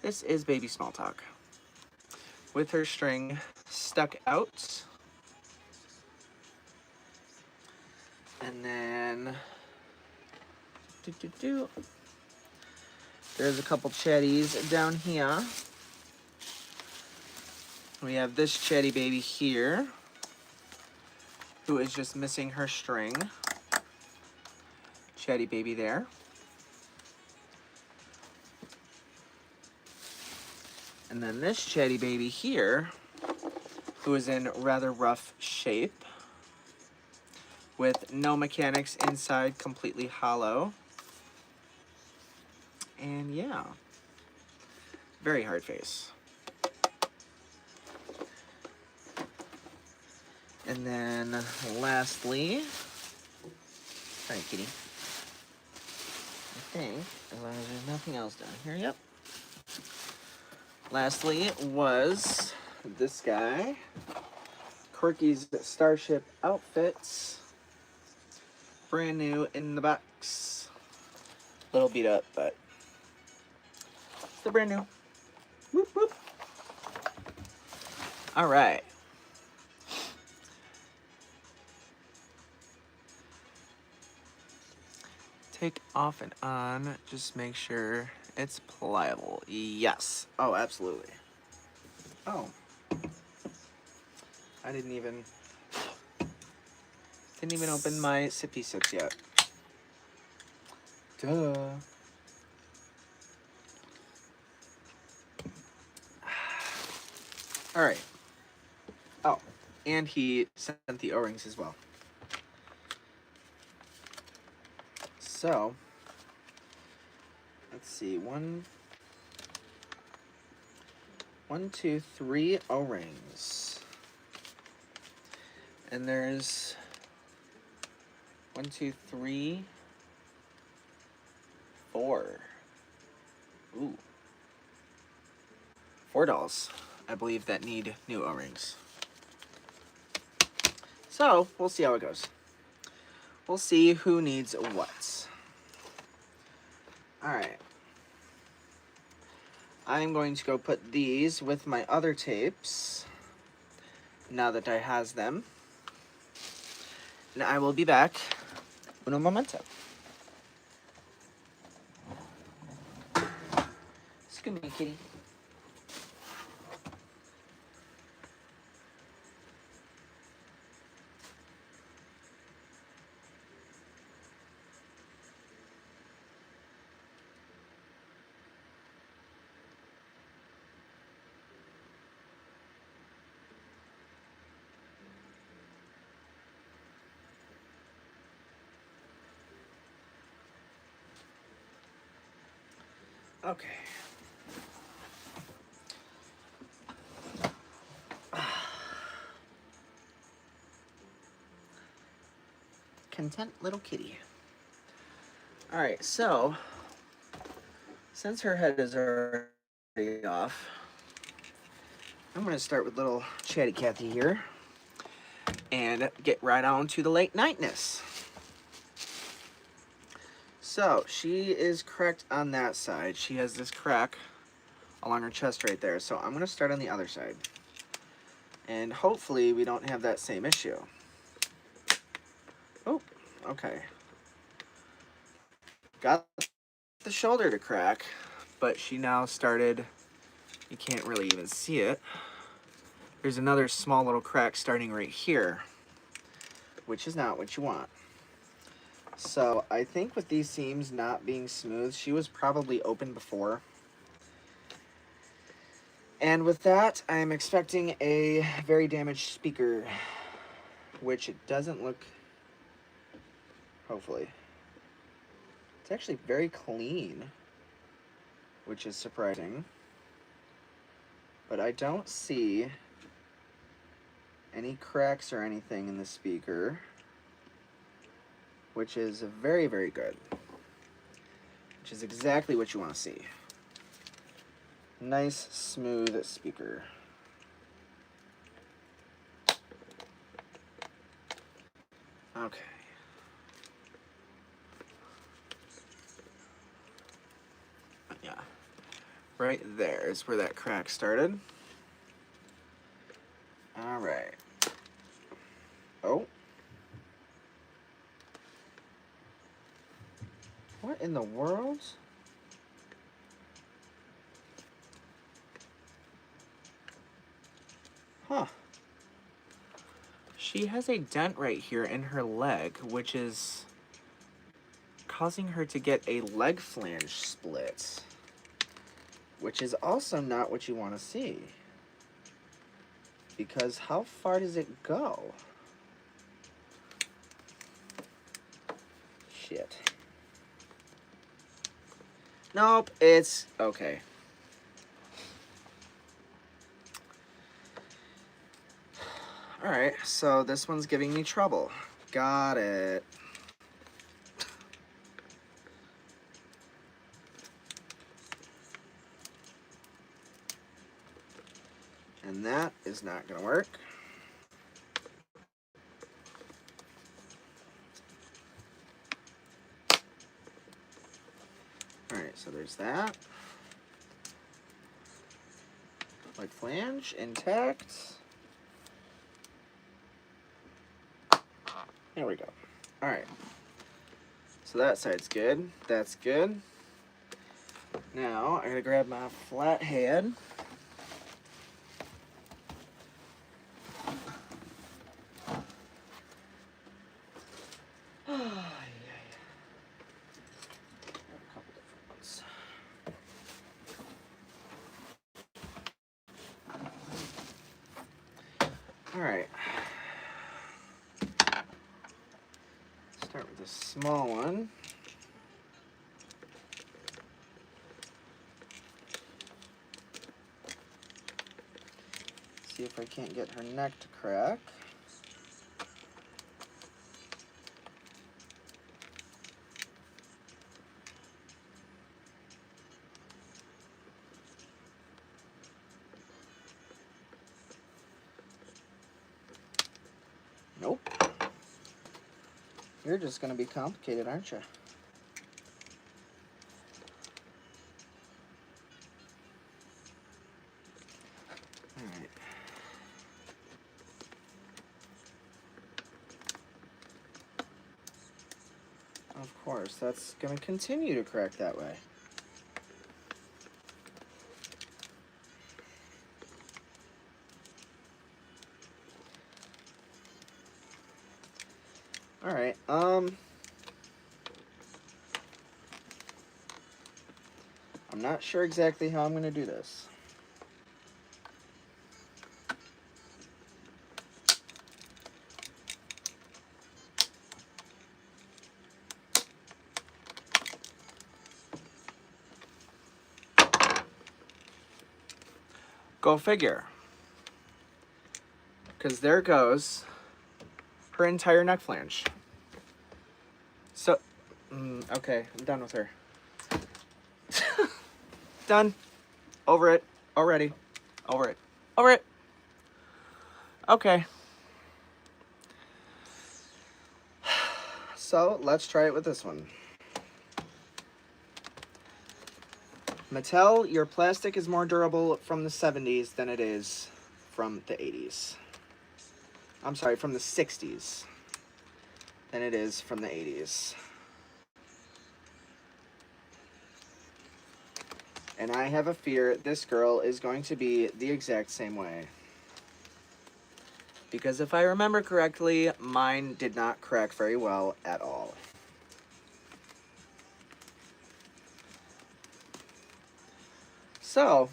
This is Baby Small Talk. With her string stuck out. And then there's a couple chatties down here. We have this chatty baby here, who is just missing her string. Chatty baby there. And then this chatty baby here, who is in rather rough shape, with no mechanics inside, completely hollow. And yeah, very hard face. And then lastly, sorry kitty, I think, as long as there's nothing else down here, yep. Lastly was this guy, Corky's Starship Outfits, brand new in the box. Little beat up, but still brand new. Whoop, whoop. All right. Take off and on, just make sure it's pliable. Yes. Oh, absolutely. Oh. I didn't even open my sippy sips yet. Duh. All right. Oh, and he sent the O-rings as well. So, let's see. One, two, three O-rings. And there's 1, 2, 3, 4. Ooh. 4 dolls, I believe, that need new O-rings. So, we'll see how it goes. We'll see who needs what. Alright. I'm going to go put these with my other tapes, now that I has them. And I will be back. Uno momento. Excuse me, kitty. Okay. Content little kitty. Alright, so since her head is already off, I'm going to start with little Chatty Kathy here and get right on to the late nightness. So, she is cracked on that side. She has this crack along her chest right there. So I'm going to start on the other side. And hopefully we don't have that same issue. Oh, okay. Got the shoulder to crack, but she now started, you can't really even see it. There's another small little crack starting right here, which is not what you want. So I think with these seams not being smooth, she was probably open before. And with that, I'm expecting a very damaged speaker, which it doesn't look, hopefully. It's actually very clean, which is surprising. But I don't see any cracks or anything in the speaker, which is very, very good. Which is exactly what you want to see. Nice, smooth speaker. Okay. Yeah. Right there is where that crack started. All right. Oh. What in the world? Huh. She has a dent right here in her leg, which is causing her to get a leg flange split, which is also not what you want to see. Because how far does it go? Shit. Nope, it's okay. Alright, so this one's giving me trouble. Got it. And that is not going to work. Alright, so there's that. Leg flange, intact. There we go. Alright. So that side's good. That's good. Now, I'm going to grab my flat head. Alright. Start with the small one. See if I can't get her neck to crack. Nope. You're just going to be complicated, aren't you? Alright. Of course, that's going to continue to crack that way. Alright, I'm not sure exactly how I'm going to do this. Go figure. Because there goes her entire neck flange. So, okay, I'm done with her. Done. Over it. Already. Over it. Over it. Okay. So, let's try it with this one. Mattel, your plastic is more durable from the 70s than it is from the 80s. I'm sorry, from the 60s than it is from the 80s. And I have a fear this girl is going to be the exact same way. Because if I remember correctly, mine did not crack very well at all. So,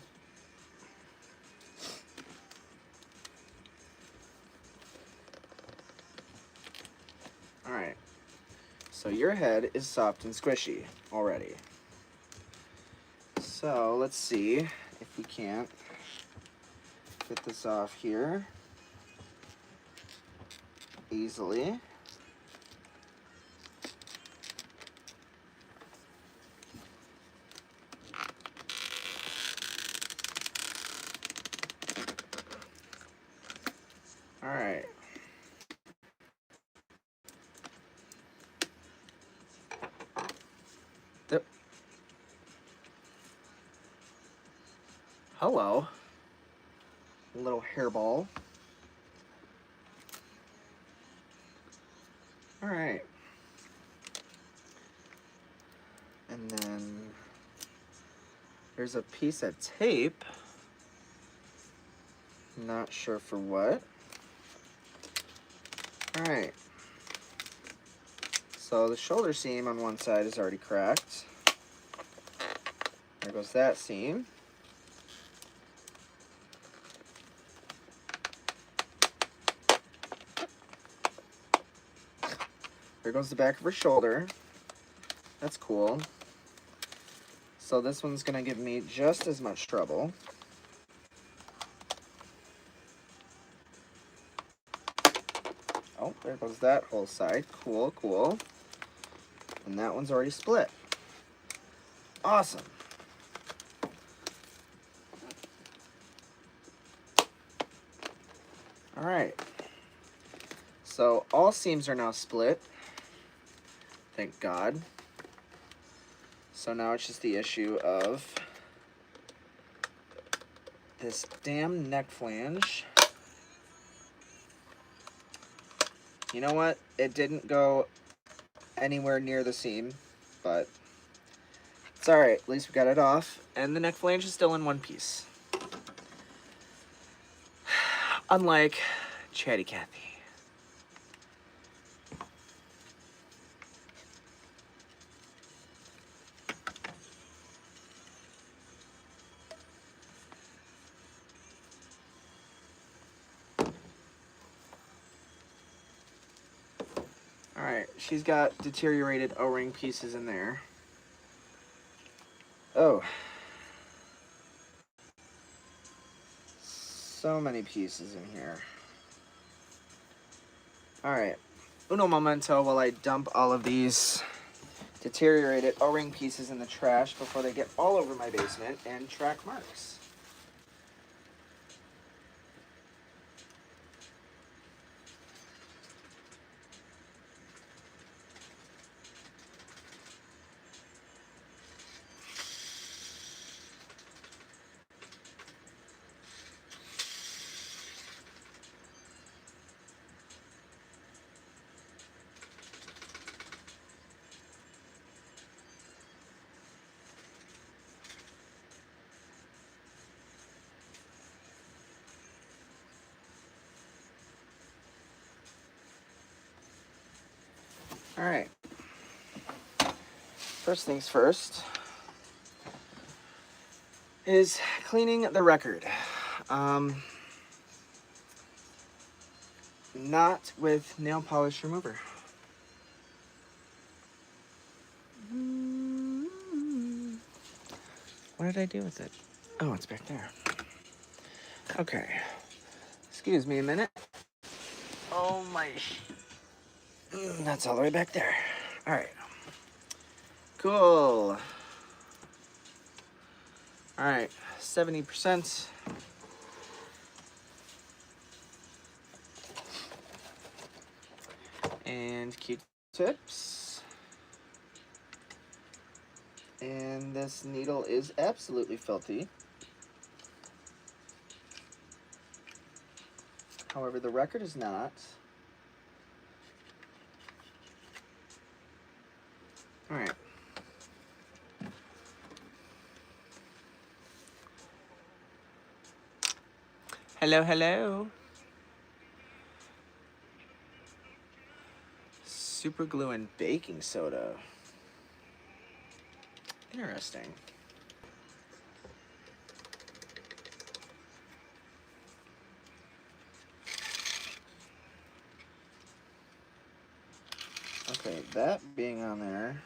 alright. So your head is soft and squishy already. So let's see if we can't get this off here easily. All right. Hello. Little hairball. All right. And then there's a piece of tape. Not sure for what. All right. So the shoulder seam on one side is already cracked. There goes that seam. There goes the back of her shoulder. That's cool. So this one's gonna give me just as much trouble. Oh, there goes that whole side. Cool, cool. And that one's already split. Awesome. All right. So all seams are now split. Thank God. So now it's just the issue of this damn neck flange. You know what? It didn't go anywhere near the seam, but it's all right. At least we got it off. And the neck flange is still in one piece. Unlike Chatty Kathy. All right, she's got deteriorated O-ring pieces in there. Oh. So many pieces in here. All right, uno momento while I dump all of these deteriorated O-ring pieces in the trash before they get all over my basement and track marks. All right. First things first is cleaning the record. Not with nail polish remover. What did I do with it? Oh, it's back there. Okay. Excuse me a minute. Oh my. That's all the way back there. All right. Cool. All right, 70%. And Q-tips. And this needle is absolutely filthy. However, the record is not. All right. Hello, hello. Super glue and baking soda. Interesting. Okay, that being on there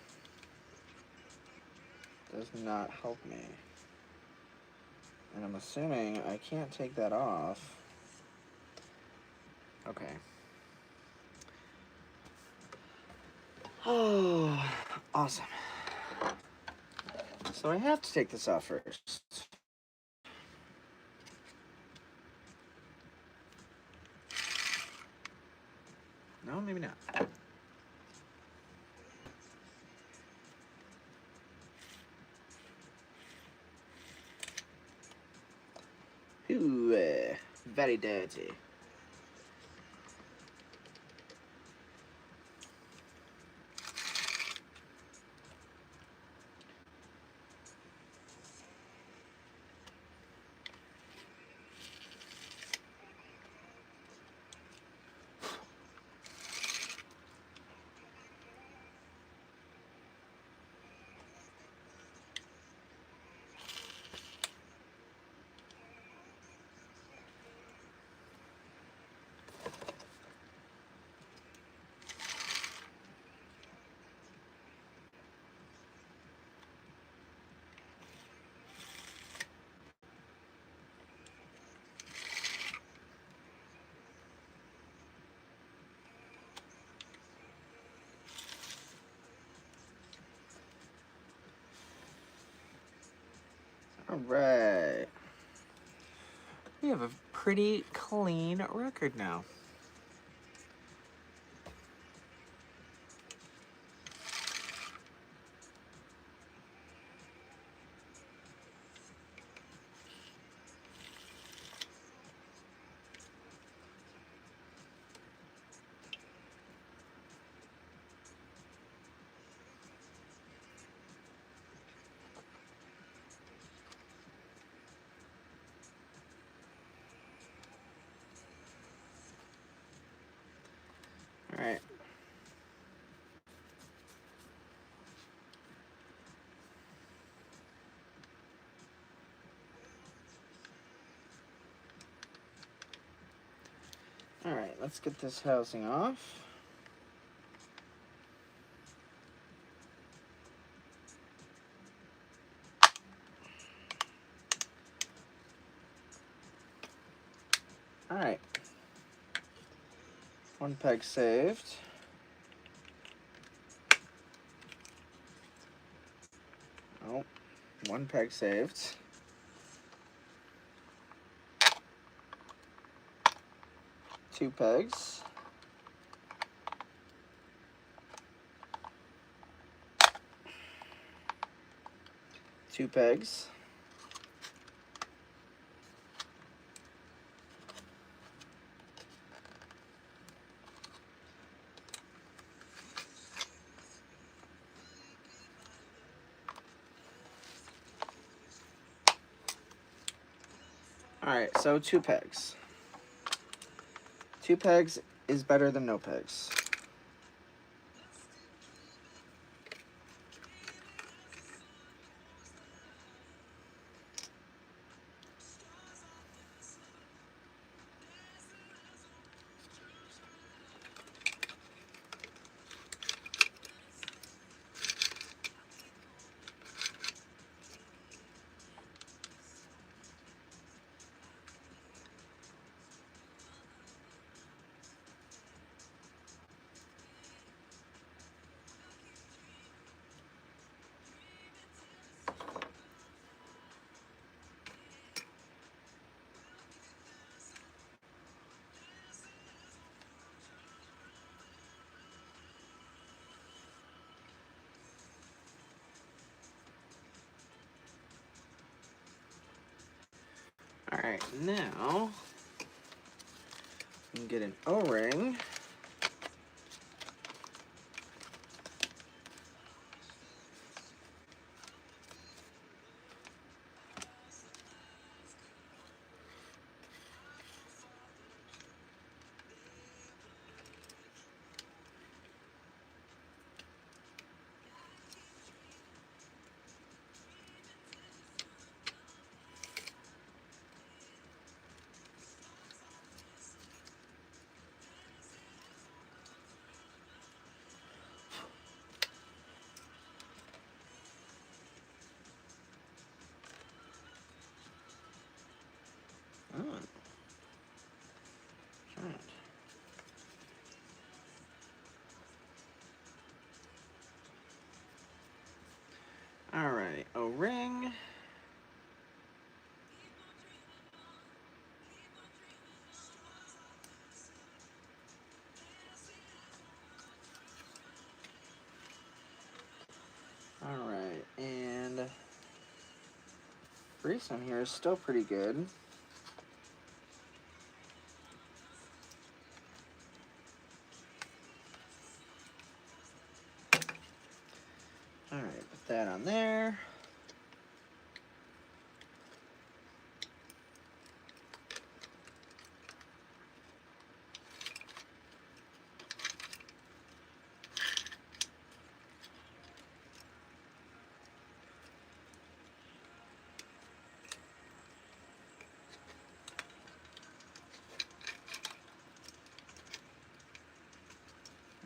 does not help me. And I'm assuming I can't take that off. Okay. Oh, awesome. So I have to take this off first. No, maybe not. Ooh, very dirty. All right. We have a pretty clean record now. All right. All right, let's get this housing off. All right. One peg saved. Oh, one peg saved. Two pegs. Two pegs. All right, so two pegs. Two pegs is better than no pegs. All right, now we can get an O-ring. Oh. Right. All right, O-ring. All right, and grease on here is still pretty good. Alright, put that on there.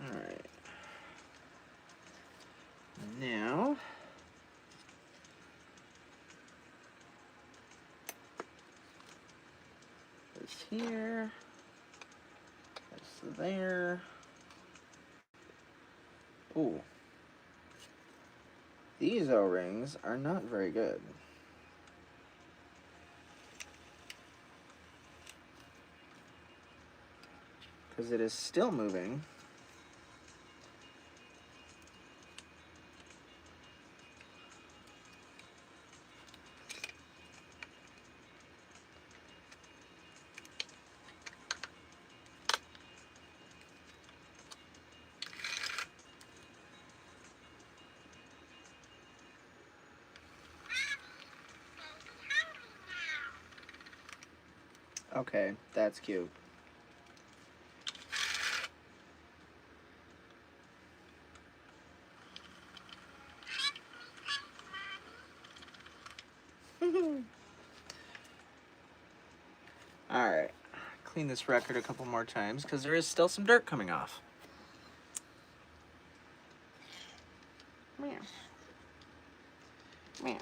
Alright. Now, this here, this there. Ooh. These O-rings are not very good. Because it is still moving. Okay, that's cute. Alright, clean this record a couple more times because there is still some dirt coming off. Meow. Meow.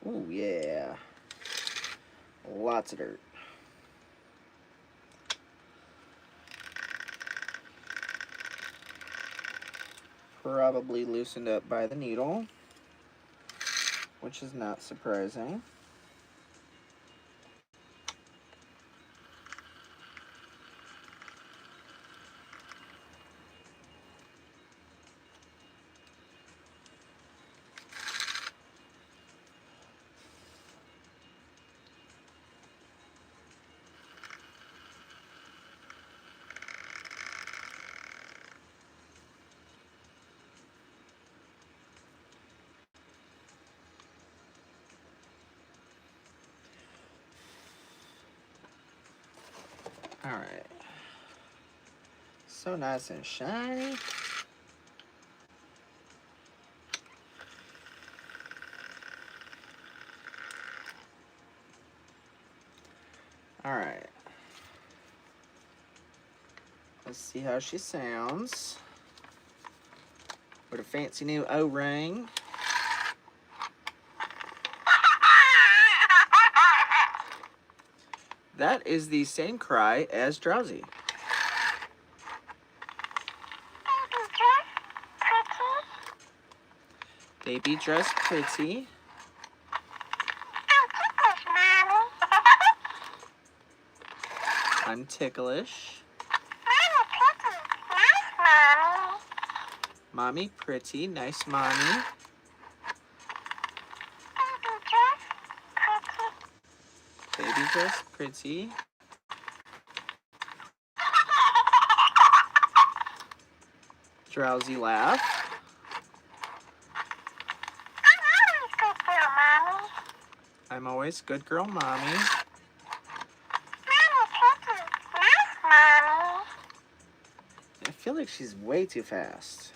Ooh, yeah. Lots of dirt. Probably loosened up by the needle, which is not surprising. Alright. So nice and shiny. Alright. Let's see how she sounds with a fancy new O-ring. That is the same cry as Drowsy. Baby dress pretty. I'm ticklish. Mommy pretty, nice mommy. Baby dress pretty. Drowsy laugh. I'm always good girl, mommy. I feel like she's way too fast.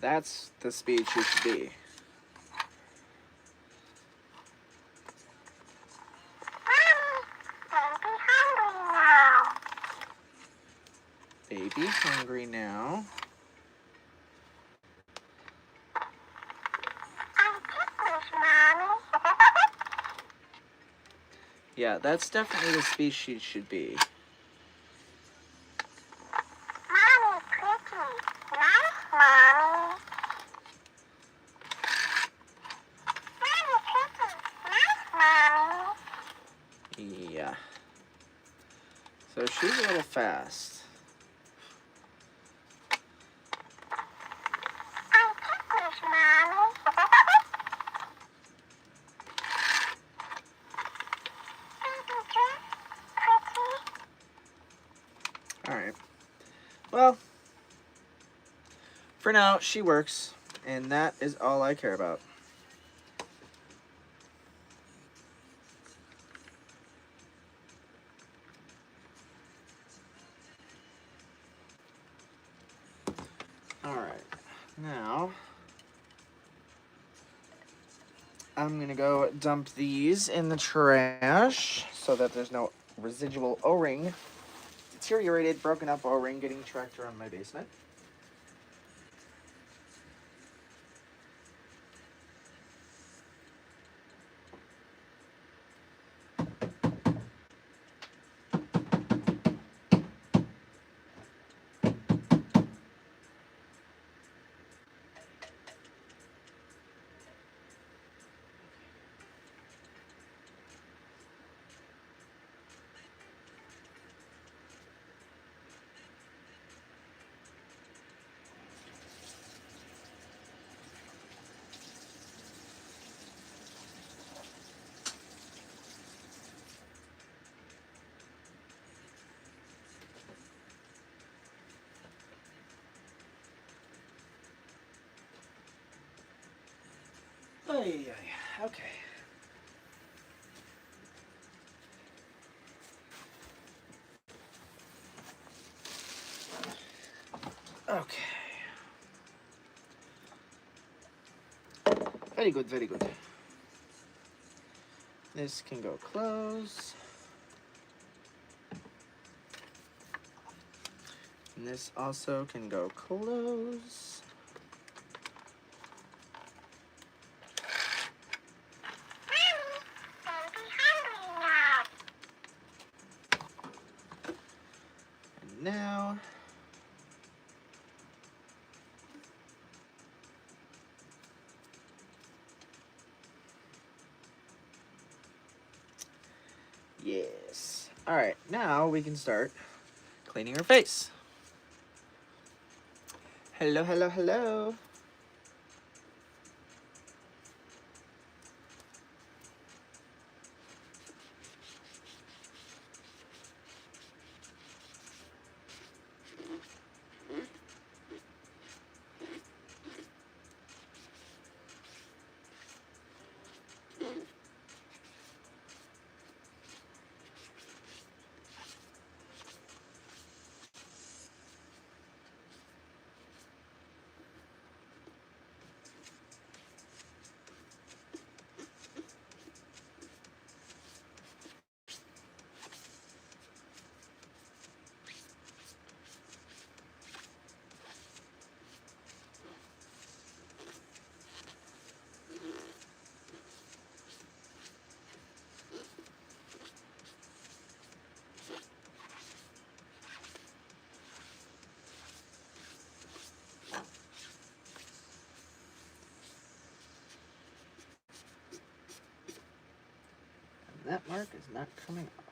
That's the speed she should be. Baby hungry now. Yeah, that's definitely the speed she should be. So she's a little fast. Alright. Well, for now, she works, and that is all I care about. Alright, now I'm gonna go dump these in the trash so that there's no residual O-ring, deteriorated, broken up O-ring getting tracked around my basement. Okay. Okay. Very good, very good. This can go close. And this also can go close. And now yes. All right, now we can start cleaning her face. Hello, hello, hello. And that mark is not coming off.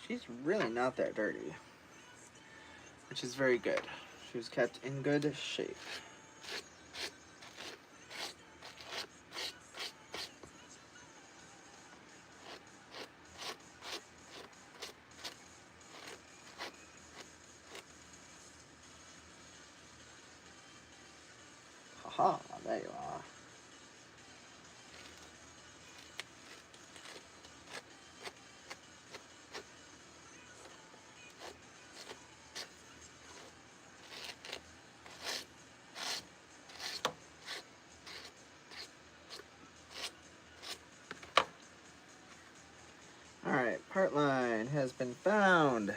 She's really not that dirty, which is very good. She was kept in good shape. Haha, there you are. Alright, part line has been found.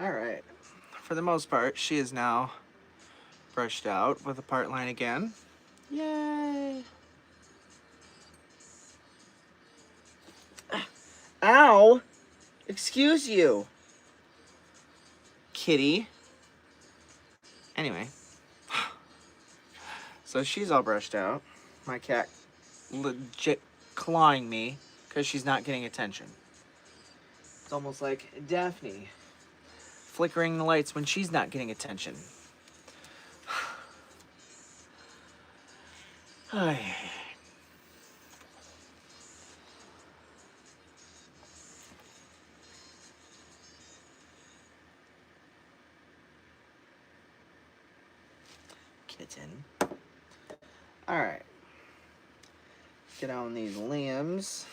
Alright. For the most part, she is now brushed out with a part line again. Yay! Ow! Excuse you, kitty. Anyway. So she's all brushed out. My cat legit clawing me because she's not getting attention. It's almost like Daphne flickering the lights when she's not getting attention. Ay. Kitten. Alright. Get on these limbs.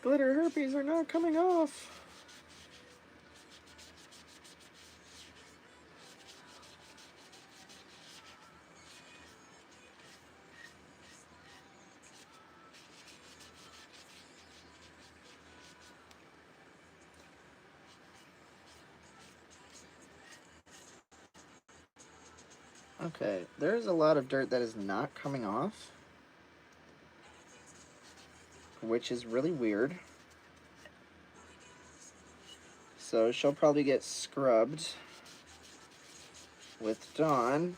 Glitter herpes are not coming off. Okay, there's a lot of dirt that is not coming off, which is really weird. So she'll probably get scrubbed with Dawn.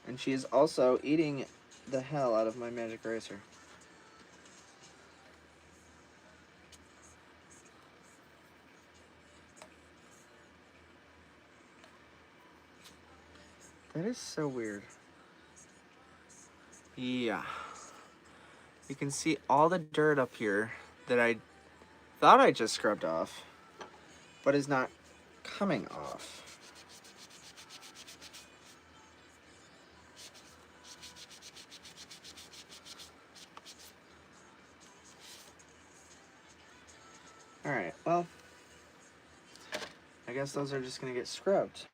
And she is also eating the hell out of my magic eraser. That is so weird. Yeah. You can see all the dirt up here that I thought I just scrubbed off, but is not coming off. Alright, well, I guess those are just going to get scrubbed.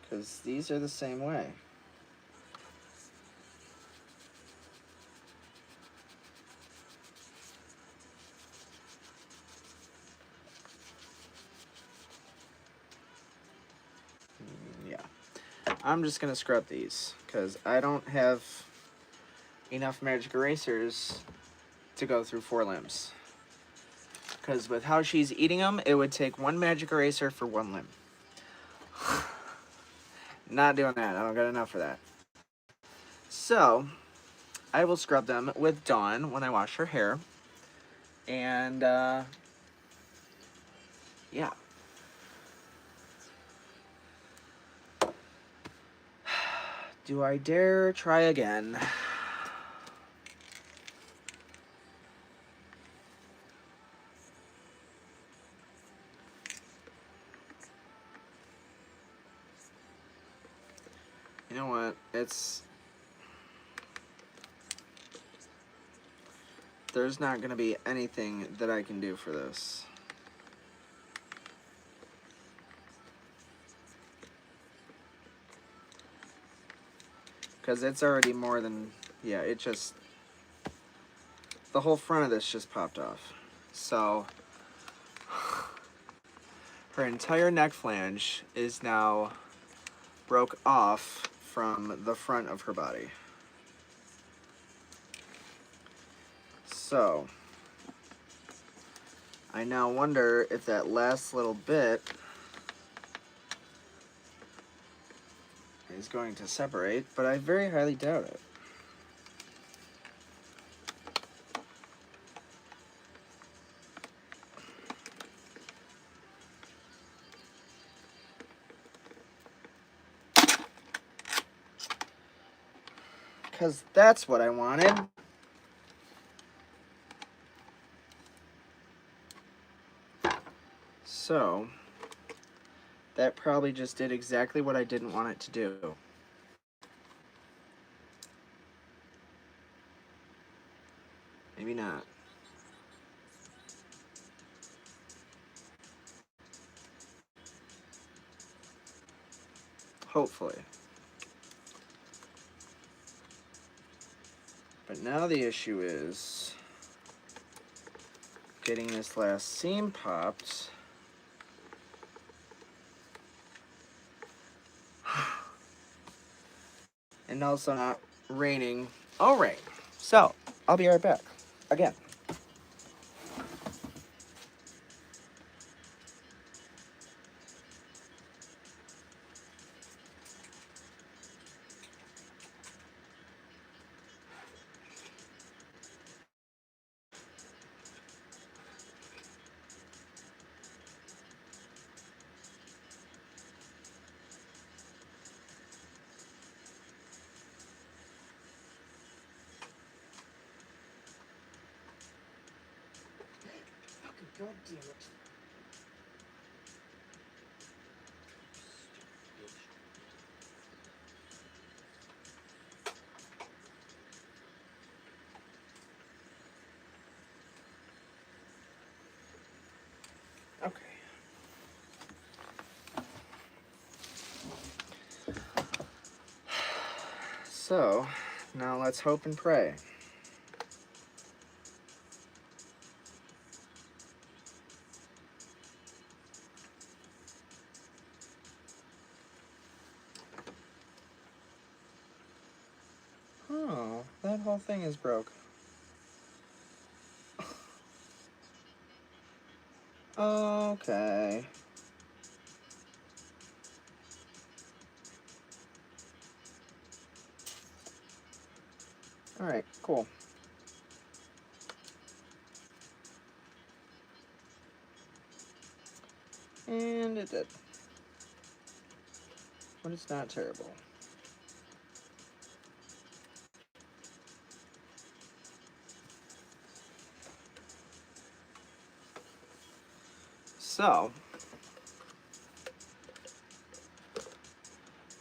Because these are the same way. Yeah. I'm just going to scrub these because I don't have enough magic erasers to go through 4 limbs. Because with how she's eating them, it would take 1 magic eraser for 1 limb. Not doing that. I don't got enough for that. So, I will scrub them with Dawn when I wash her hair. And, yeah. Do I dare try again? You know what? There's not going to be anything that I can do for this. Because it's already more than, yeah, it just, the whole front of this just popped off. So, her entire neck flange is now broke off from the front of her body. So, I now wonder if that last little bit is going to separate, but I very highly doubt it. Because that's what I wanted. So that probably just did exactly what I didn't want it to do. Maybe not. Hopefully. But now the issue is getting this last seam popped. And also not raining O-ring. So, I'll be right back. Again. God damn it. Okay. So, now let's hope and pray. Oh, that whole thing is broke. Okay. Alright, cool. And it did. But it's not terrible. So,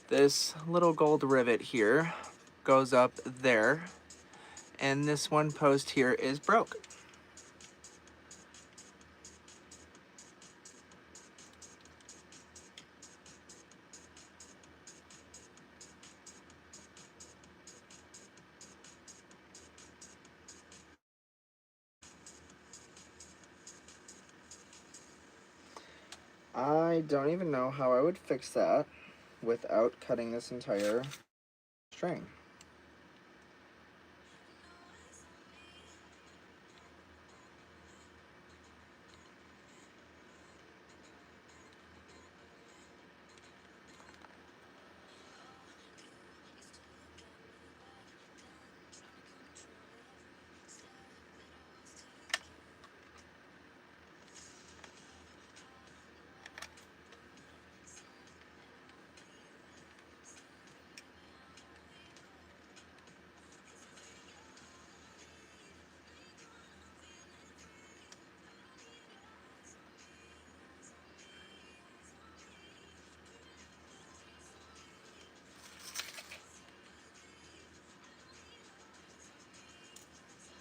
this little gold rivet here goes up there, and this one post here is broke. I don't even know how I would fix that without cutting this entire string.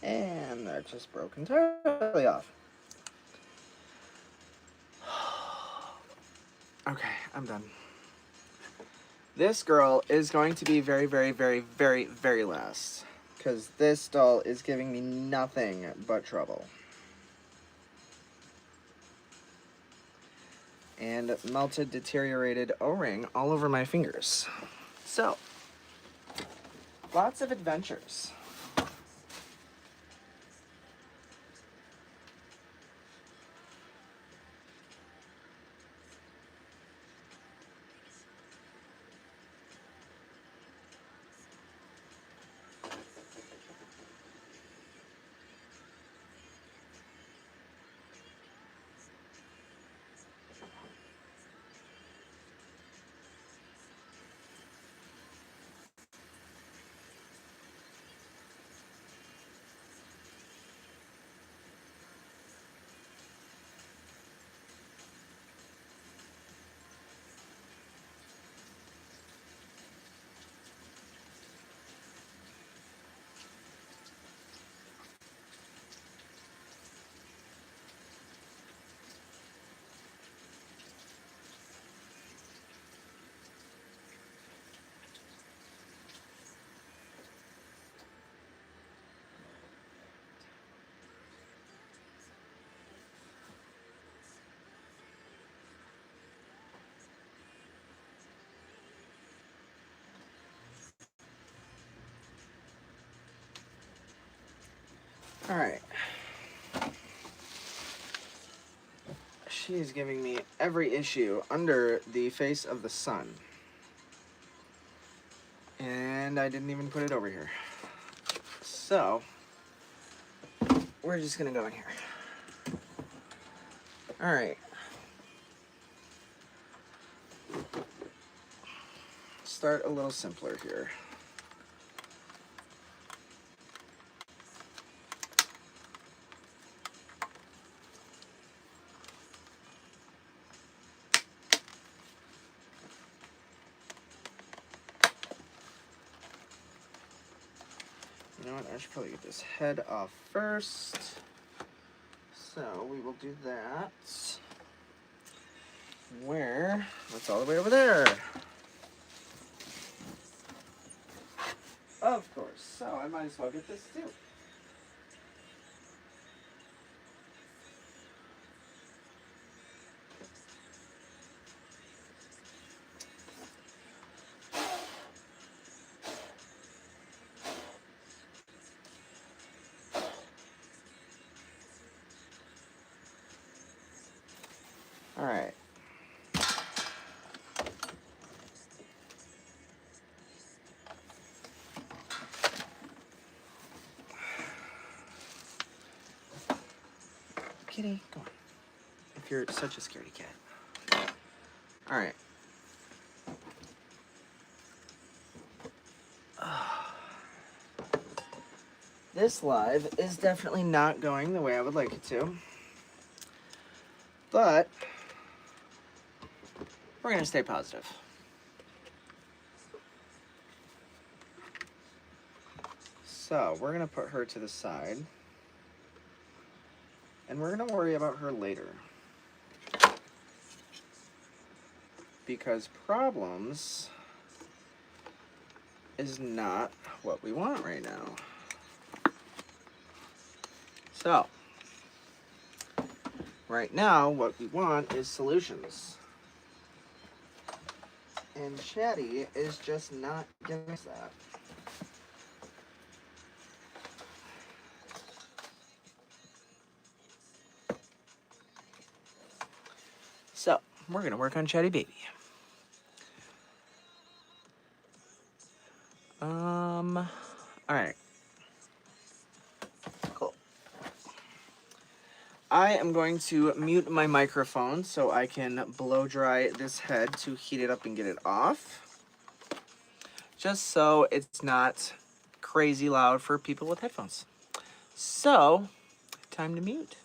And that just broke entirely off. Okay, I'm done. This girl is going to be very, very, very, very, very last. Because this doll is giving me nothing but trouble. And melted, deteriorated O-ring all over my fingers. So, lots of adventures. All right. She is giving me every issue under the face of the sun. And I didn't even put it over here. So, we're just gonna go in here. All right. Start a little simpler here. You know what, I should probably get this head off first. So we will do that. Where? That's all the way over there. Of course. So I might as well get this too. All right. Kitty, go on. If you're such a scaredy cat. All right. This live is definitely not going the way I would like it to. But we're going to stay positive. So we're going to put her to the side. And we're going to worry about her later. Because problems is not what we want right now. So, right now, what we want is solutions. And Chatty is just not giving us that. So, we're going to work on Chatty Baby. Alright. Cool. I am going to mute my microphone so I can blow dry this head to heat it up and get it off. Just so it's not crazy loud for people with headphones. So, time to mute.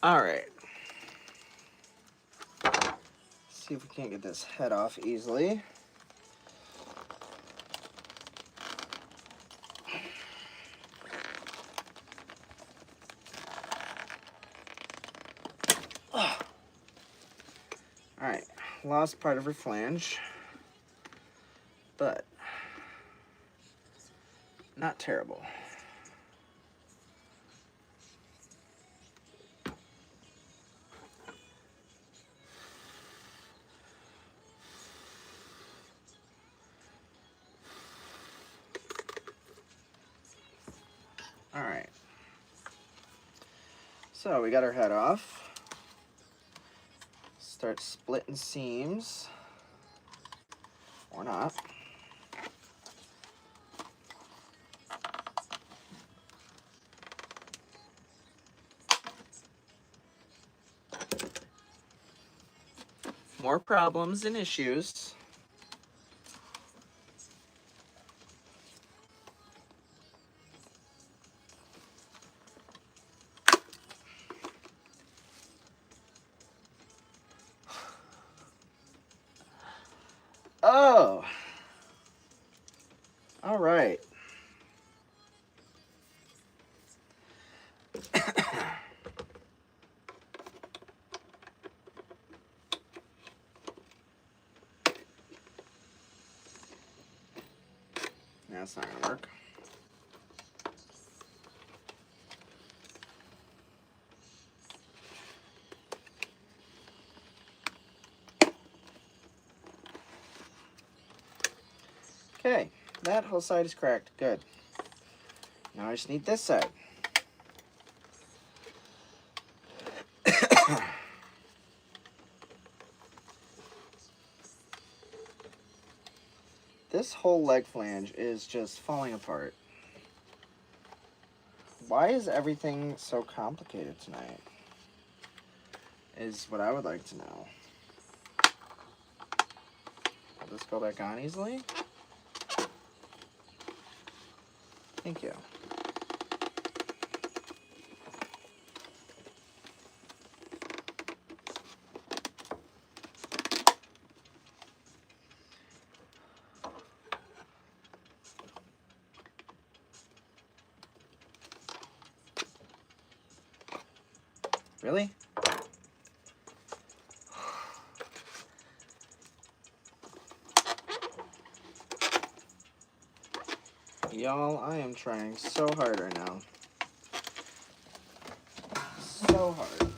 Alright. See if we can't get this head off easily. Alright, lost part of her flange, but not terrible. Alright, so we got our head off. Start splitting seams, or not. More problems and issues. Oh, all right. That's not gonna work. Okay, that whole side is cracked. Good. Now I just need this side. This whole leg flange is just falling apart. Why is everything so complicated tonight? Is what I would like to know. Will this go back on easily? Thank you. Really? Y'all, I am trying so hard right now. So hard.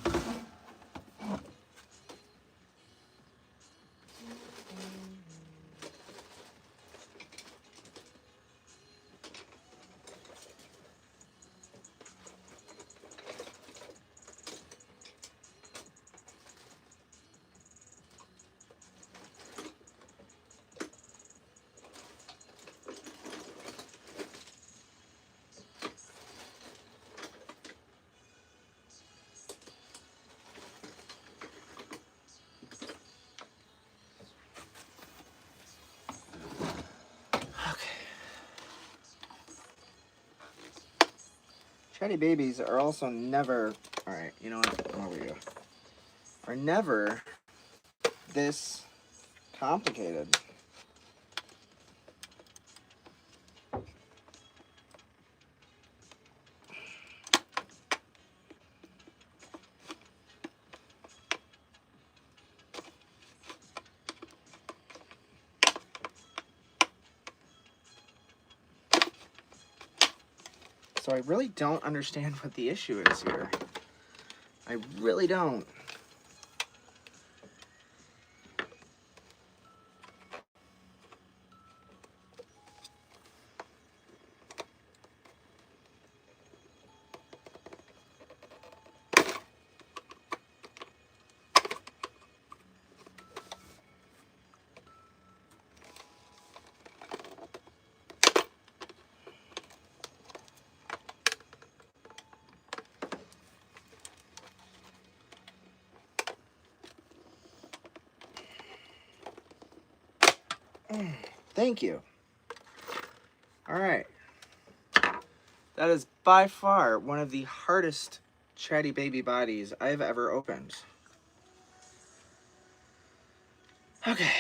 Chatty babies are also never, alright, you know what, I'm over you, are never this complicated. So I really don't understand what the issue is here. I really don't. Thank you. All right. That is by far one of the hardest Chatty baby bodies I've ever opened. Okay.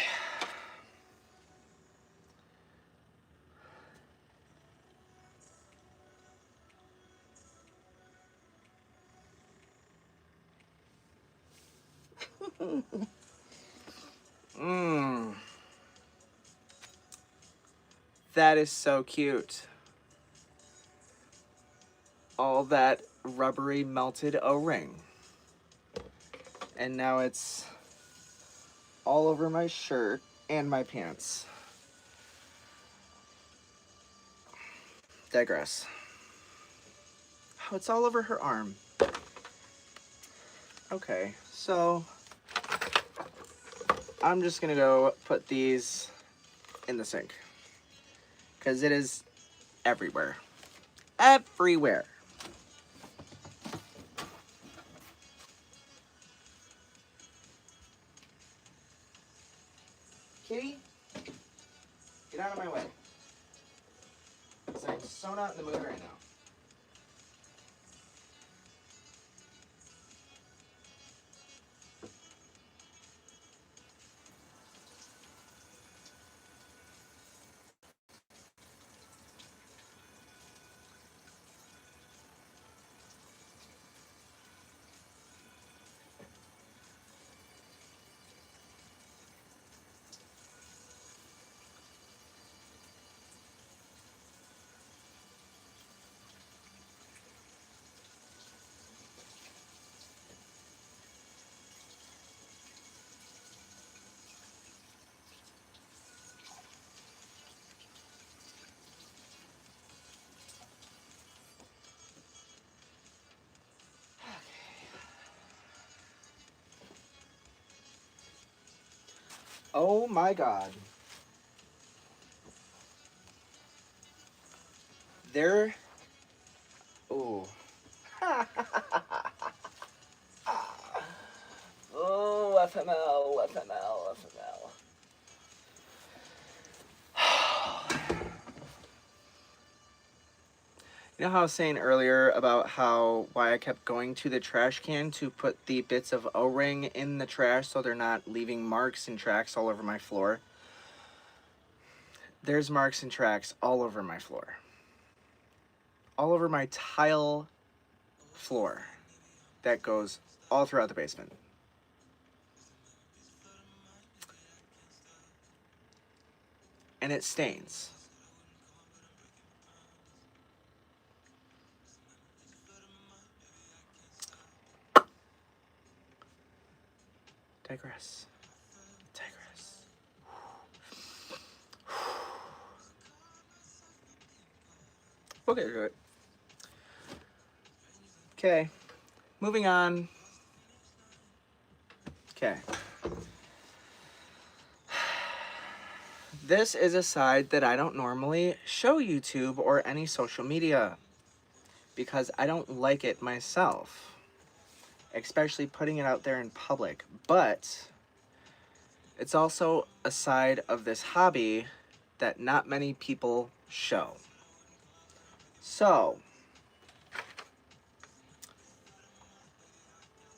That is so cute. All that rubbery melted O-ring. And now it's all over my shirt and my pants. Digress. Oh, it's all over her arm. Okay, so I'm just gonna go put these in the sink because it is everywhere. Everywhere. Kitty, get out of my way. Because I'm so not in the mood right now. Oh my God. There. Oh. Oh, FML, FML, FML. You know how I was saying earlier about why I kept going to the trash can to put the bits of O-ring in the trash so they're not leaving marks and tracks all over my floor? There's marks and tracks all over my floor. All over my tile floor that goes all throughout the basement. And it stains. Digress. Digress. We'll get to it. Okay. Moving on. Okay. This is a side that I don't normally show YouTube or any social media because I don't like it myself, especially putting it out there in public. But it's also a side of this hobby that not many people show. So,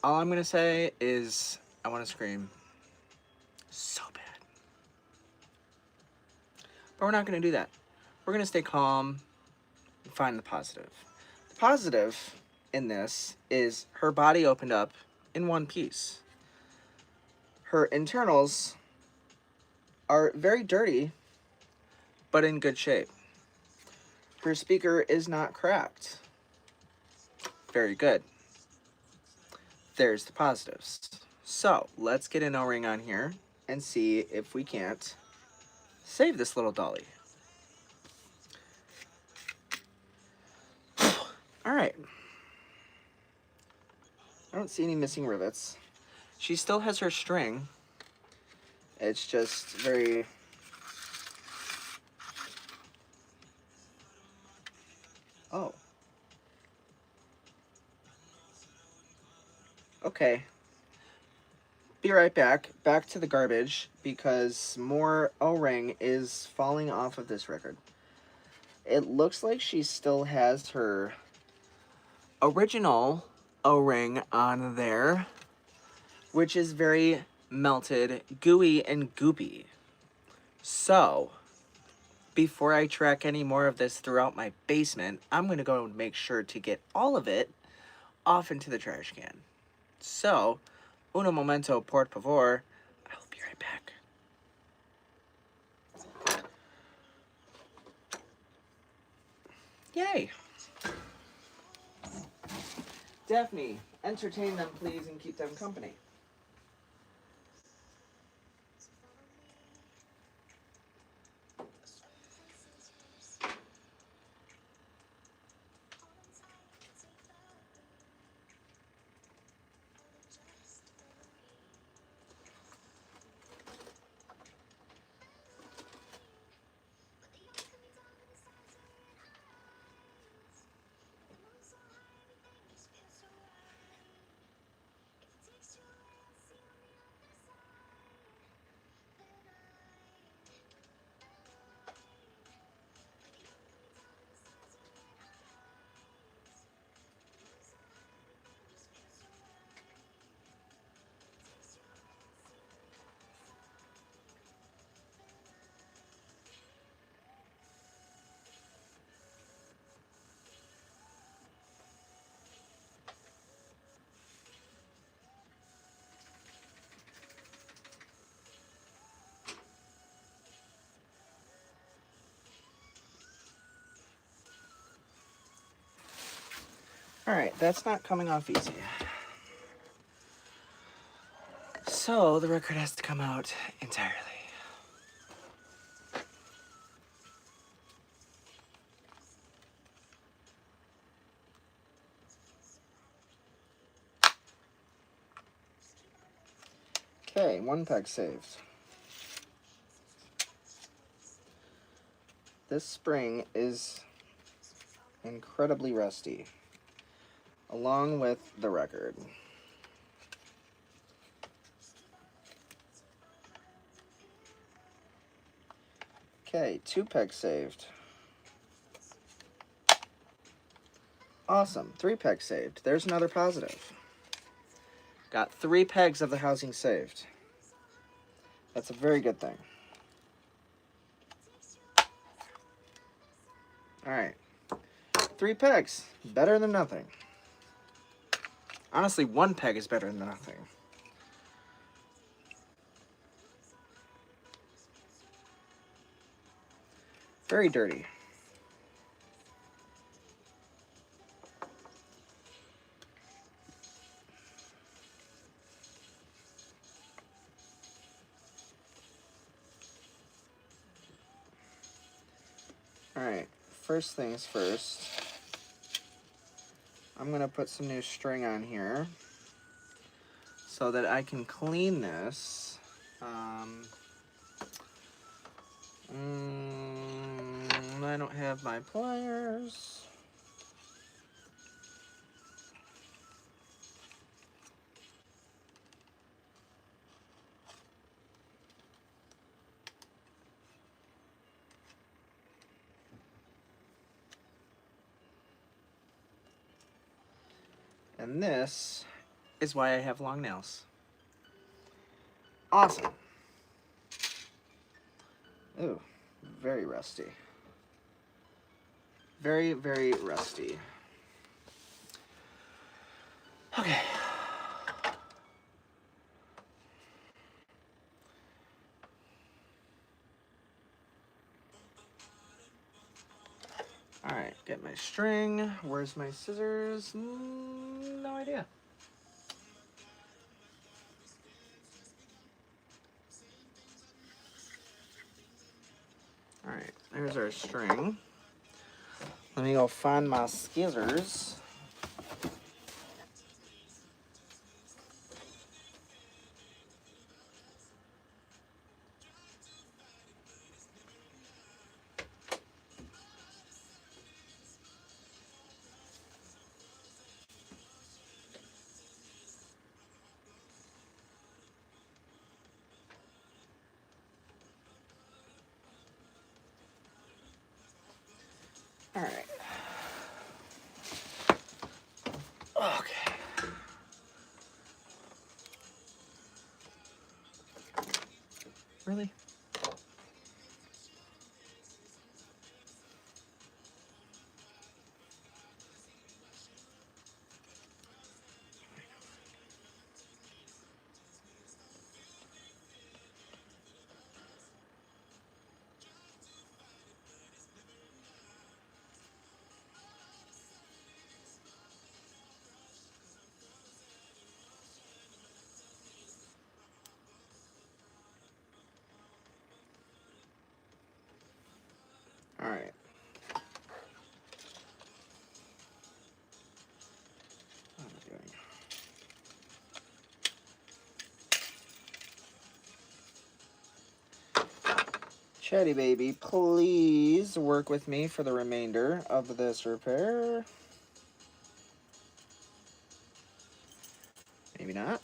all I'm going to say is I want to scream so bad. But we're not going to do that. We're going to stay calm and find the positive. The positive in this is her body opened up in one piece. Her internals are very dirty, but in good shape. Her speaker is not cracked. Very good. There's the positives. So, let's get an O-ring on here and see if we can't save this little dolly. Alright. I don't see any missing rivets. She still has her string. It's just very... Oh. Okay. Be right back. Back to the garbage because more O-ring is falling off of this record. It looks like she still has her original O-ring on there, which is very melted, gooey, and goopy. So, before I track any more of this throughout my basement, I'm going to go and make sure to get all of it off into the trash can. So, uno momento, por favor. I will be right back. Daphne, entertain them, please, and keep them company. Alright, that's not coming off easy. So the record has to come out entirely. Okay, 1 peg saved. This spring is incredibly rusty, along with the record. Okay, 2 pegs saved. Awesome, 3 pegs saved. There's another positive. Got 3 pegs of the housing saved. That's a very good thing. Alright. 3 pegs. Better than nothing. Honestly, 1 peg is better than nothing. Very dirty. Alright, first things first. I'm going to put some new string on here so that I can clean this. I don't have my pliers. And this is why I have long nails. Awesome. Ooh, very rusty. Very, very rusty. Okay. Alright, get my string. Where's my scissors? No idea. Alright, there's our string. Let me go find my scissors. Alright. Okay. Really? Chatty baby, please work with me for the remainder of this repair. Maybe not.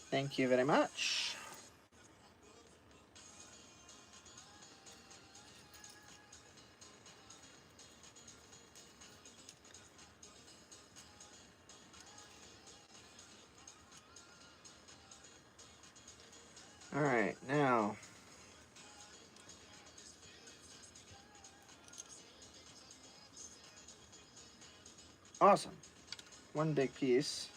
Thank you very much. All right, now awesome. One big piece.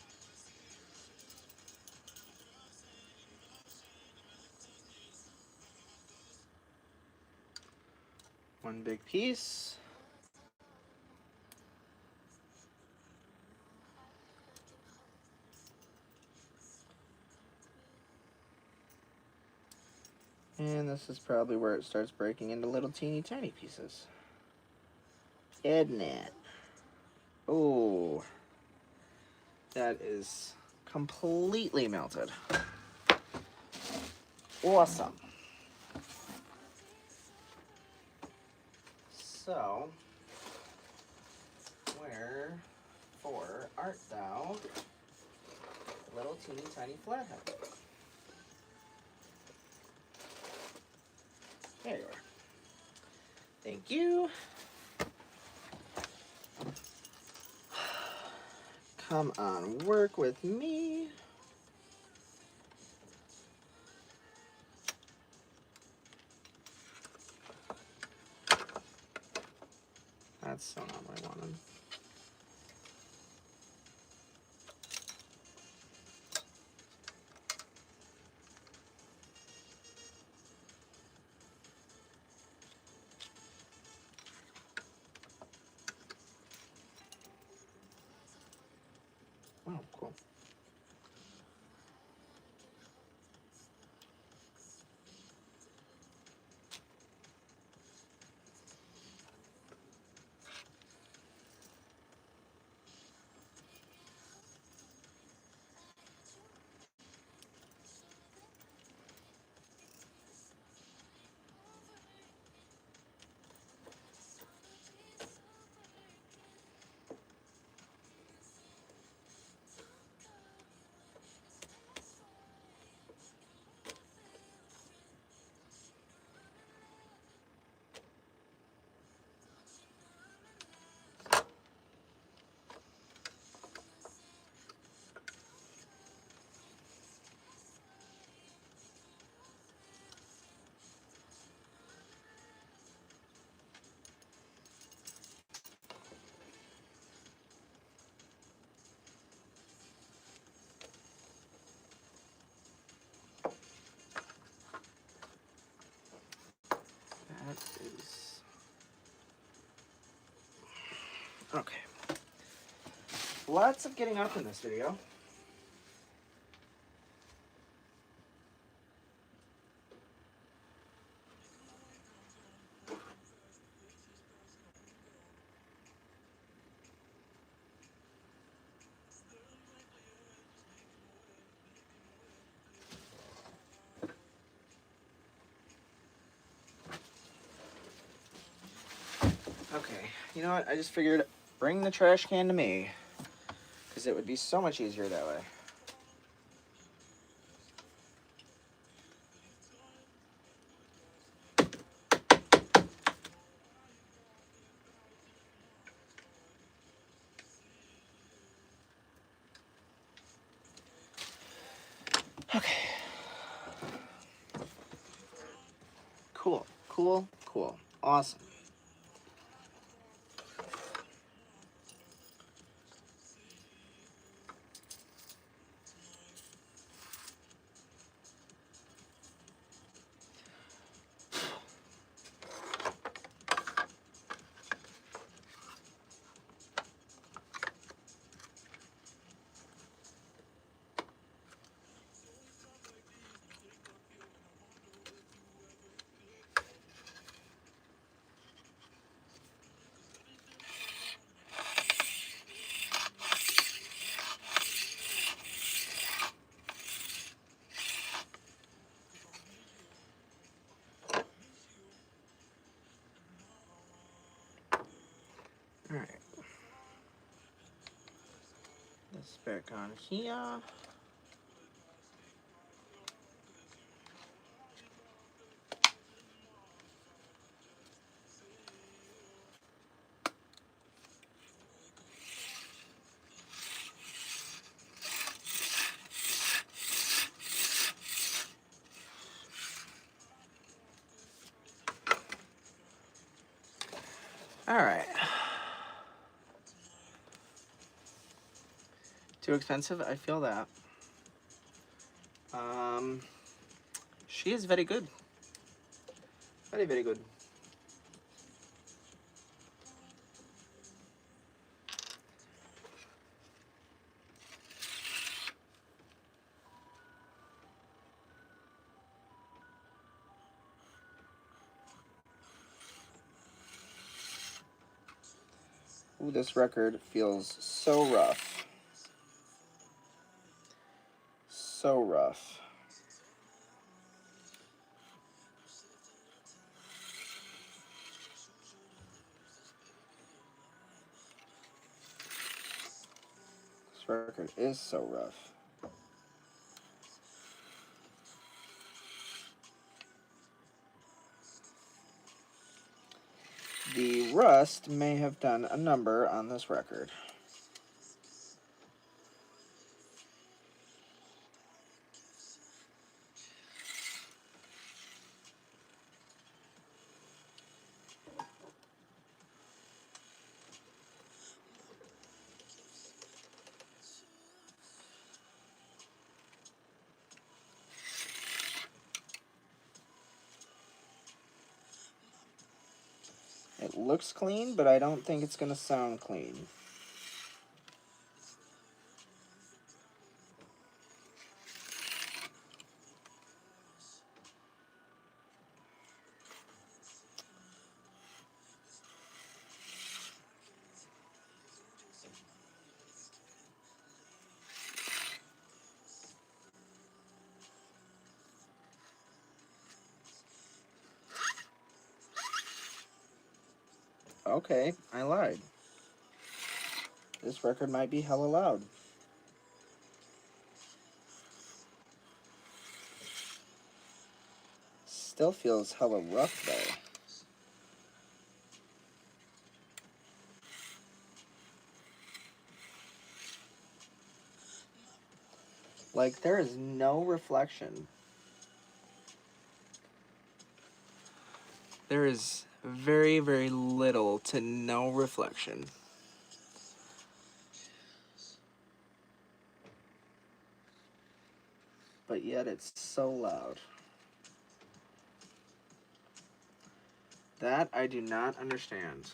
One big piece. And this is probably where it starts breaking into little teeny tiny pieces. Isn't it? Oh, that is completely melted. Awesome. So, wherefore art thou, little teeny tiny flathead? There you are. Thank you. Come on, work with me. That's so not what I wanted. Wow, cool. That is... Okay. Lots of getting up in this video. Okay, you know what? I just figured bring the trash can to me, because it would be so much easier that way. Okay. Cool, cool, cool. Awesome. Back on here. All right. Too expensive? I feel that. She is very good. Very, very good. Ooh, this record feels so rough. So rough. This record is so rough. The rust may have done a number on this record. It looks clean, but I don't think it's going to sound clean. Okay, I lied. This record might be hella loud. Still feels hella rough though. Like, there is no reflection. There is very, very little to no reflection. But yet it's so loud. That I do not understand.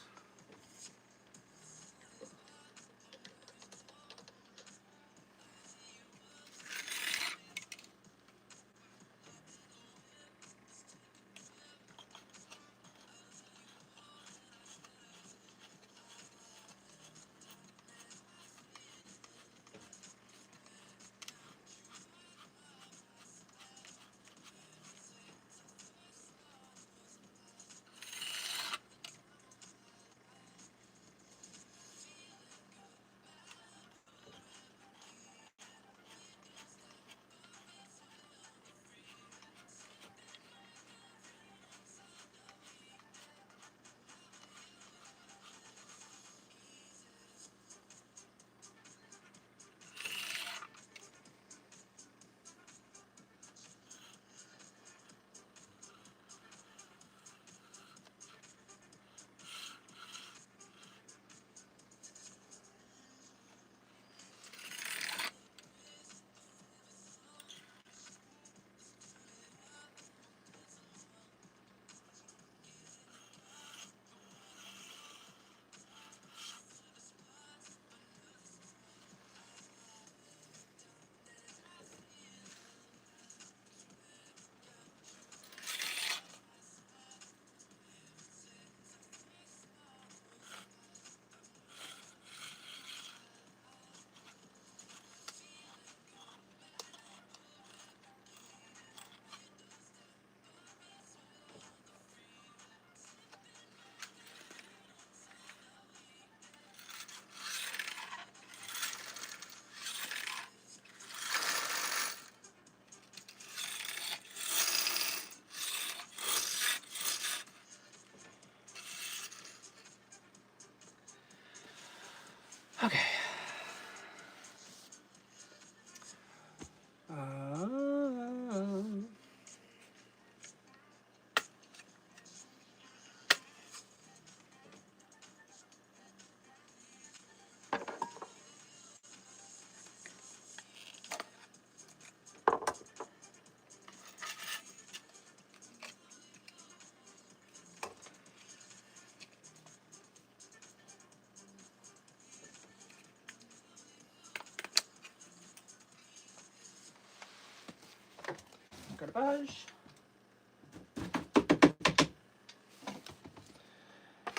garbage.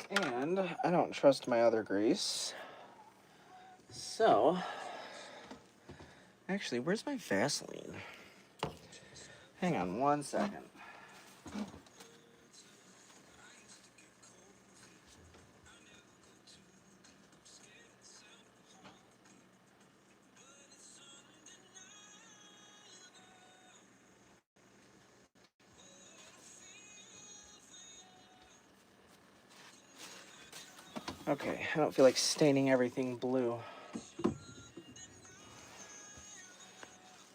And I don't trust my other grease. So, actually, where's my Vaseline? Hang on one second. Okay, I don't feel like staining everything blue.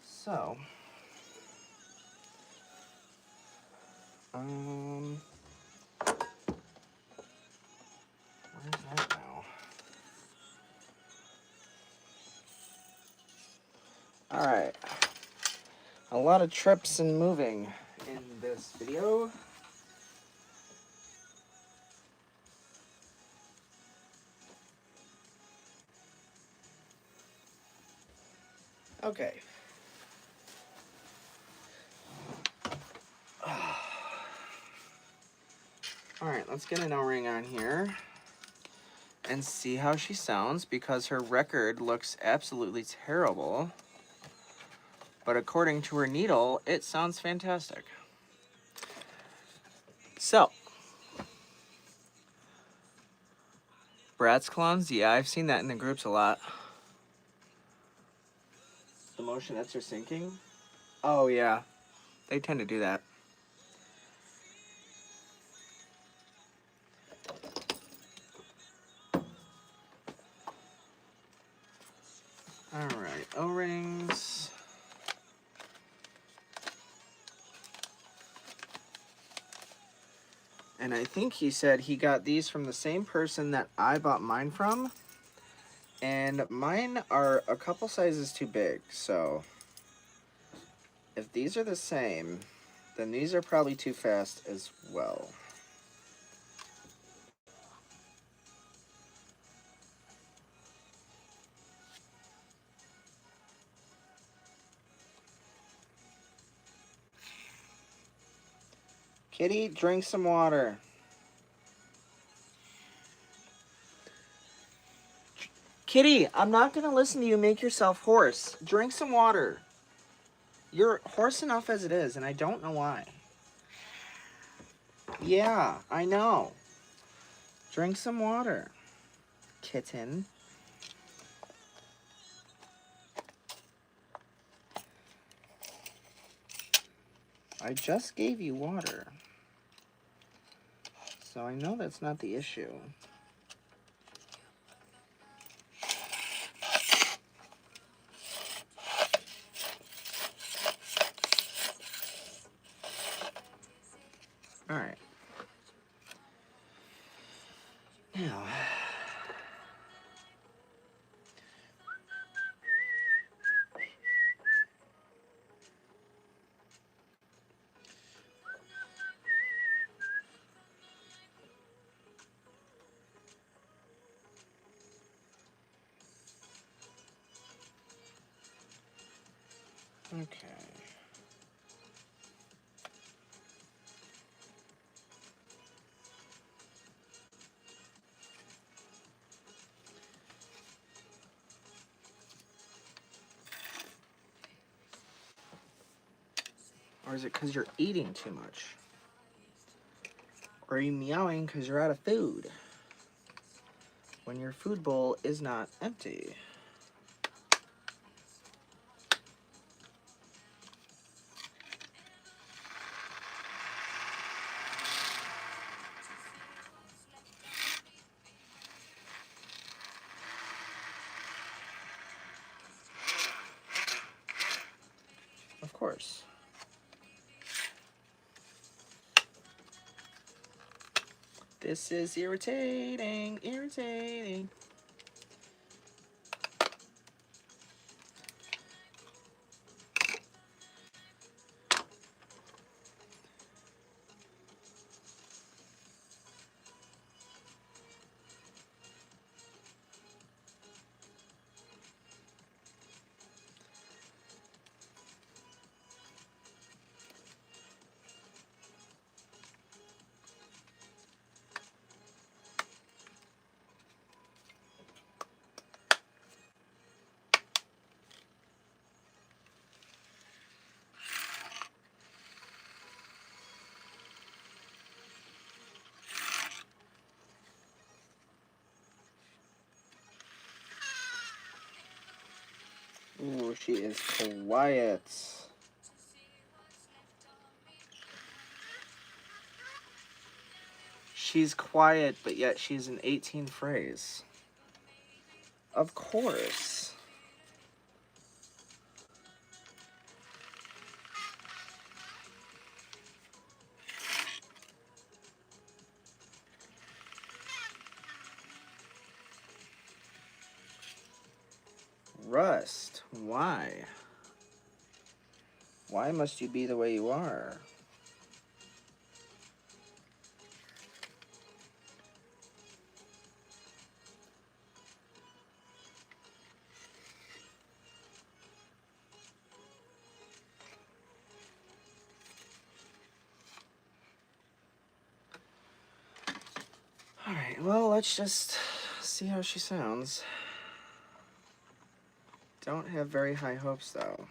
So, where's that now? All right, a lot of trips and moving in this video. Okay. All right, let's get an O-ring on here and see how she sounds, because her record looks absolutely terrible. But according to her needle, it sounds fantastic. So, Bratz clones, yeah, I've seen that in the groups a lot. The motionettes are syncing? Oh yeah, they tend to do that. Alright, O-rings. And I think he said he got these from the same person that I bought mine from. And mine are a couple sizes too big, so if these are the same, then these are probably too fast as well. Kitty, drink some water. Kitty, I'm not going to listen to you make yourself hoarse. Drink some water. You're hoarse enough as it is, and I don't know why. Yeah, I know. Drink some water, kitten. I just gave you water. So I know that's not the issue. All right. Now, okay. Or is it because you're eating too much? Or are you meowing because you're out of food? When your food bowl is not empty. Of course. This is irritating, irritating. she is quiet. She's quiet, but yet she's an 18 phrase. Of course. Rust, why? Why must you be the way you are? Alright, well, let's just see how she sounds. Don't have very high hopes, though.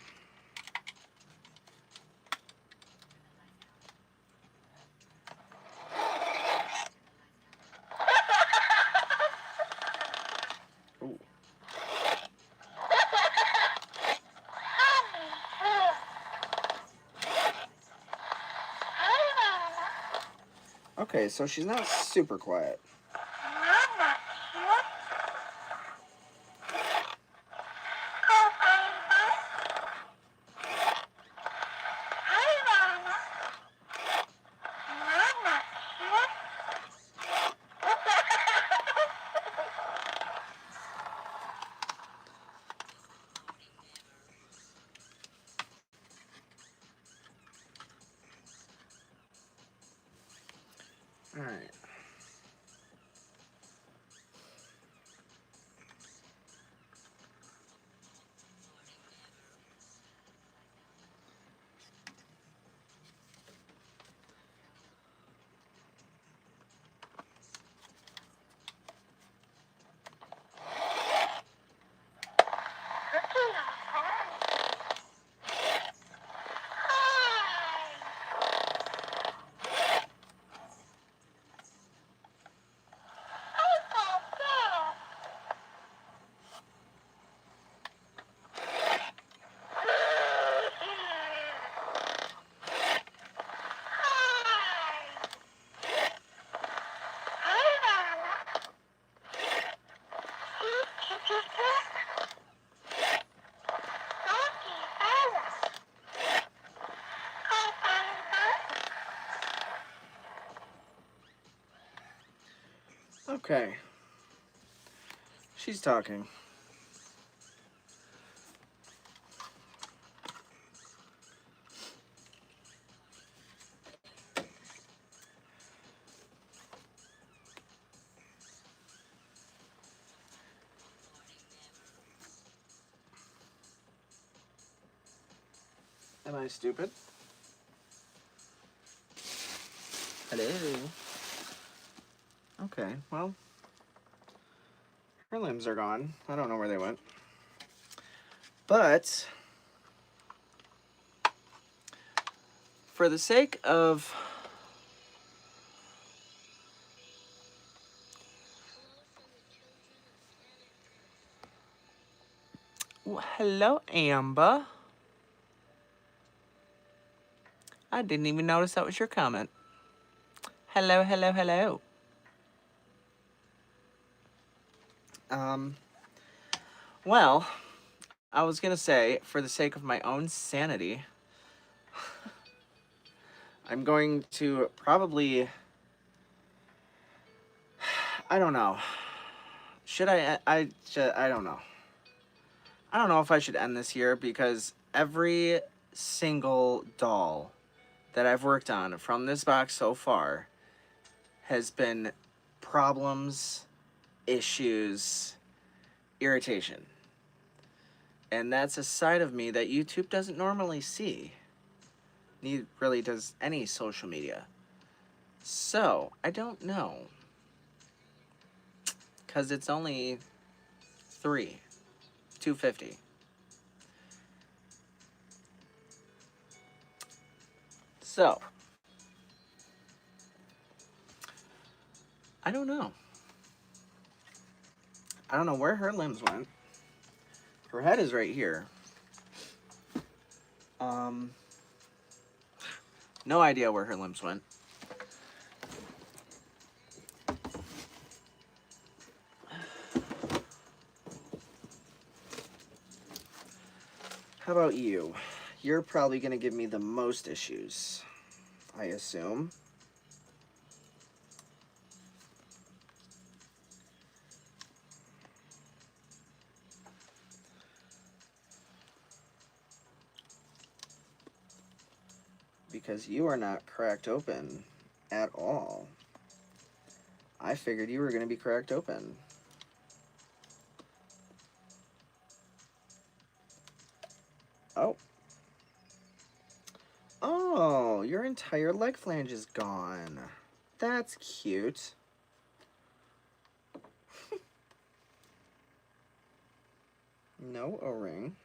Ooh. Okay, so she's not super quiet. Alright. Okay. She's talking. Am I stupid? Hello. Okay, well, her limbs are gone. I don't know where they went. But for the sake of hello, Amber. I didn't even notice that was your comment. Hello, hello, hello. Well, I was gonna say, for the sake of my own sanity, I'm going to probably, I don't know. Should I don't know. I don't know if I should end this here because every single doll that I've worked on from this box so far has been problems, issues, irritation. And that's a side of me that YouTube doesn't normally see. Neither really does any social media. So, I don't know. Because it's only $250. So, I don't know. I don't know where her limbs went. Her head is right here. Um, no idea where her limbs went. How about you? You're probably going to give me the most issues, I assume. Because you are not cracked open at all. I figured you were going to be cracked open. Oh. Oh, your entire leg flange is gone. That's cute. No O-ring.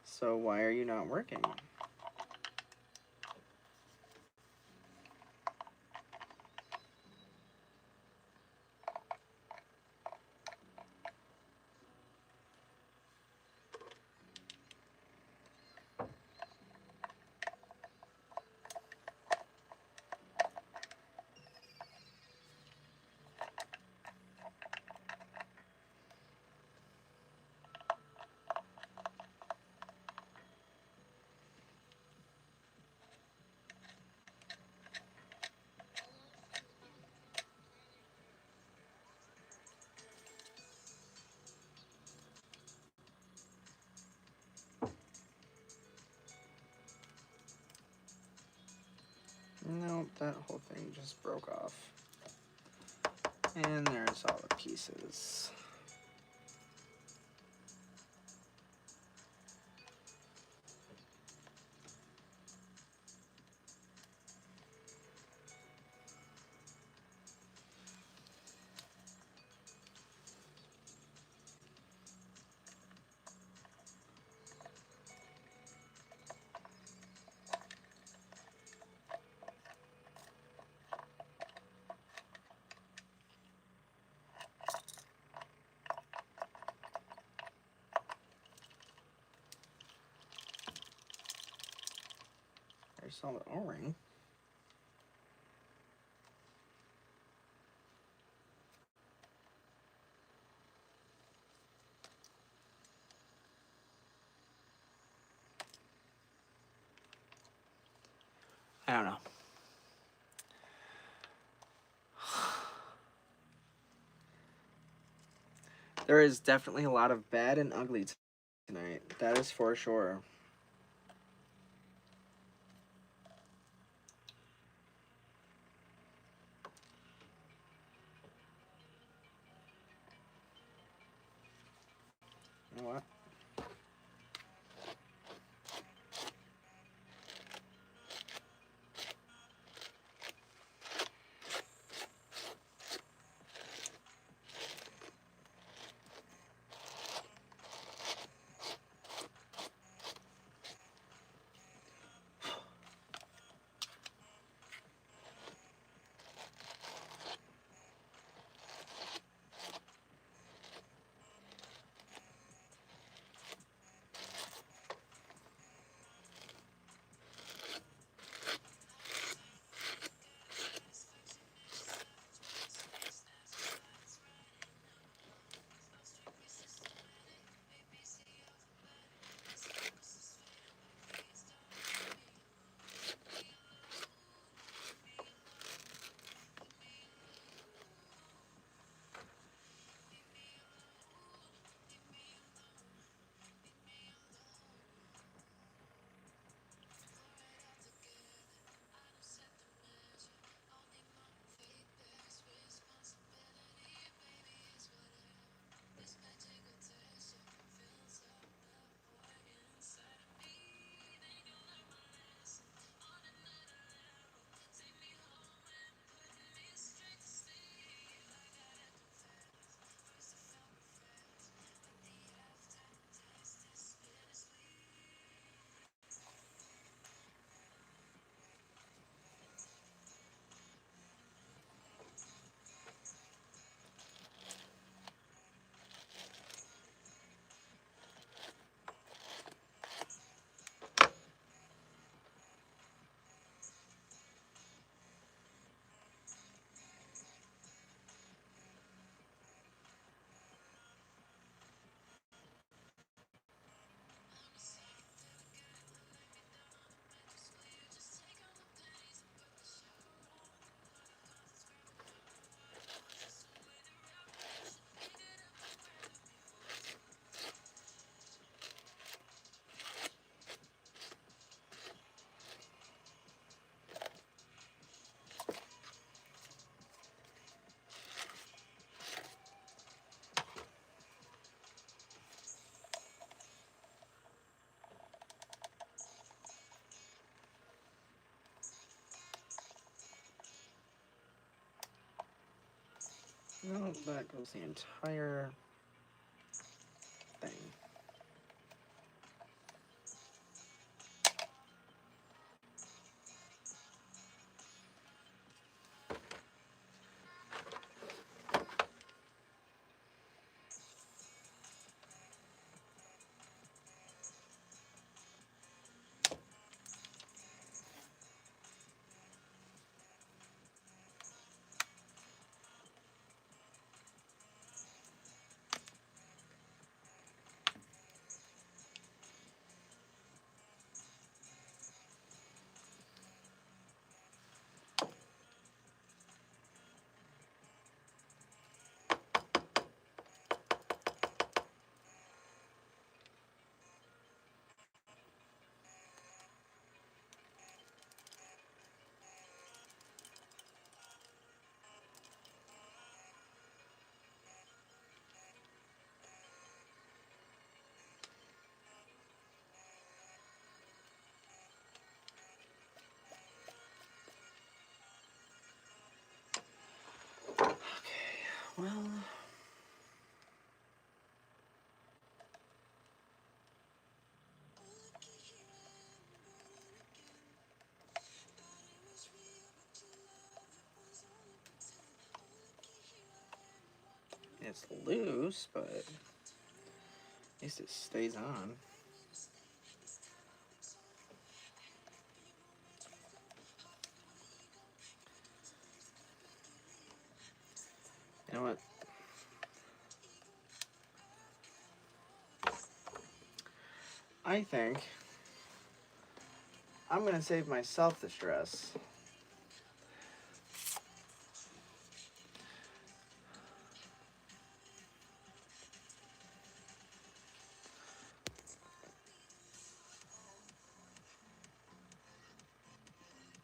So why are you not working? Nope, that whole thing just broke off. And there's all the pieces. There's all the O-ring. I don't know. There is definitely a lot of bad and ugly tonight. That is for sure. You know what? No, that goes the entire thing. Well, it's loose, but at least it stays on. You know what? I think I'm gonna save myself the stress.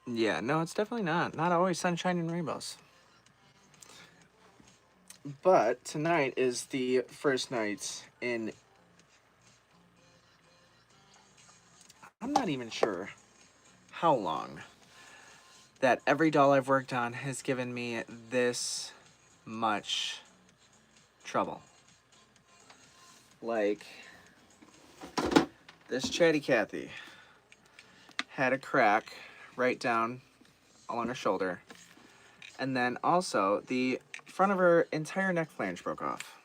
Yeah, no, it's definitely not. Not always sunshine and rainbows. But tonight is the first night in. I'm not even sure how long that every doll I've worked on has given me this much trouble. Like, this Chatty Kathy had a crack right down along her shoulder. And then also, the front of her entire neck flange broke off.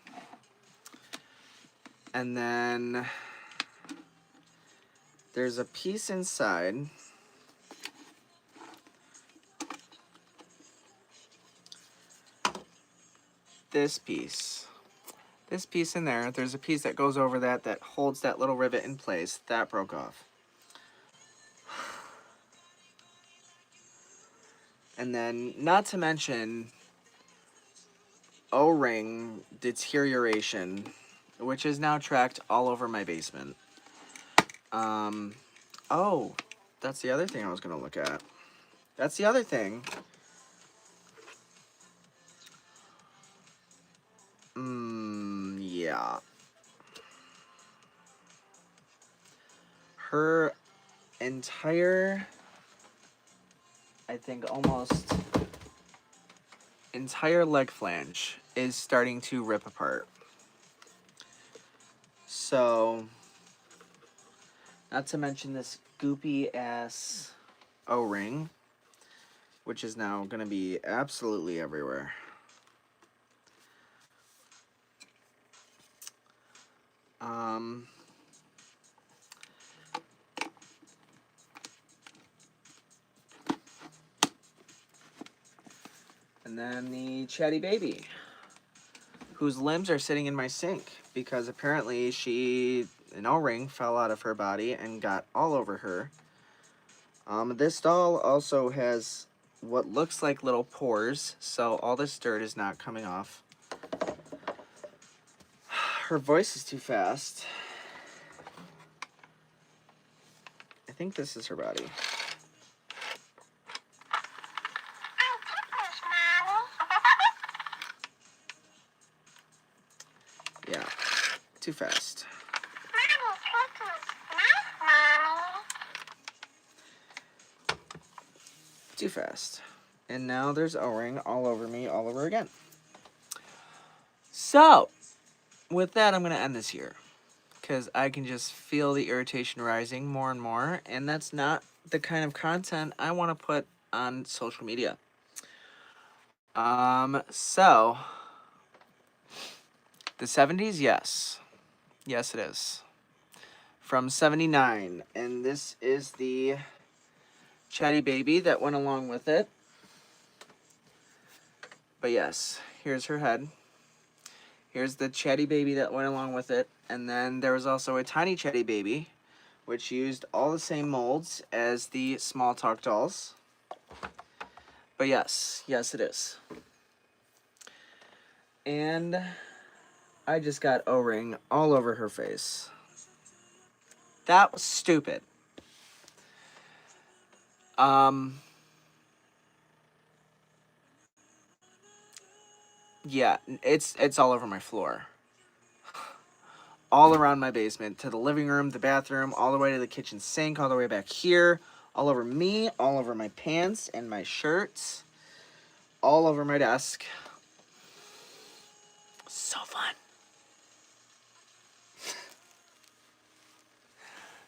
And then there's a piece inside. This piece in there, there's a piece that goes over that holds that little rivet in place. That broke off. And then, not to mention, O-ring deterioration, which is now tracked all over my basement. Oh, that's the other thing I was going to look at. That's the other thing. Yeah. Her entire, I think almost entire leg flange is starting to rip apart. So, not to mention this goopy ass O-ring, which is now going to be absolutely everywhere. And then the Chatty baby, whose limbs are sitting in my sink because apparently an O-ring fell out of her body and got all over her. This doll also has what looks like little pores, so all this dirt is not coming off. Her voice is too fast. I think this is her body. Yeah, too fast. Too fast. And now there's O-ring all over me all over again. So, with that, I'm going to end this here. Because I can just feel the irritation rising more and more. And that's not the kind of content I want to put on social media. So, the 70s, yes. Yes, it is. From 79. And this is the Chatty Baby that went along with it. But yes, here's her head. Here's the Chatty Baby that went along with it. And then there was also a tiny Chatty Baby, which used all the same molds as the Small Talk dolls. But yes, yes it is. And I just got O-ring all over her face. That was stupid. Yeah, it's all over my floor. All around my basement, to the living room, the bathroom, all the way to the kitchen sink, all the way back here, all over me, all over my pants and my shirts, all over my desk. So fun.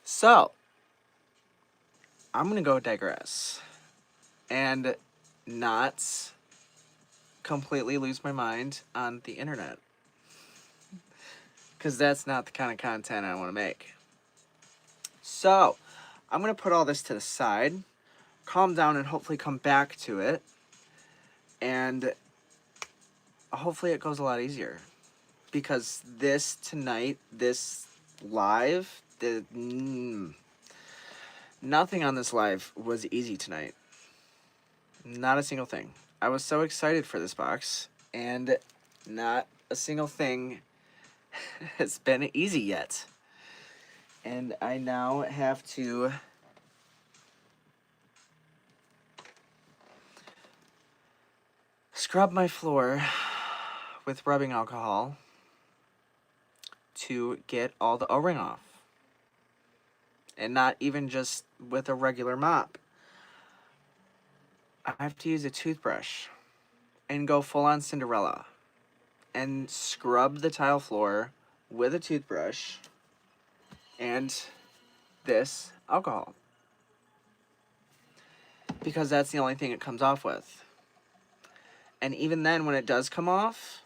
So, I'm gonna go digress and not completely lose my mind on the internet. Because that's not the kind of content I want to make. So, I'm going to put all this to the side, calm down, and hopefully come back to it. And hopefully it goes a lot easier. Because this tonight, this live, nothing on this live was easy tonight. Not a single thing. I was so excited for this box, and not a single thing has been easy yet. And I now have to scrub my floor with rubbing alcohol to get all the O-ring off. And not even just with a regular mop. I have to use a toothbrush and go full on Cinderella and scrub the tile floor with a toothbrush and this alcohol. Because that's the only thing it comes off with. And even then, when it does come off,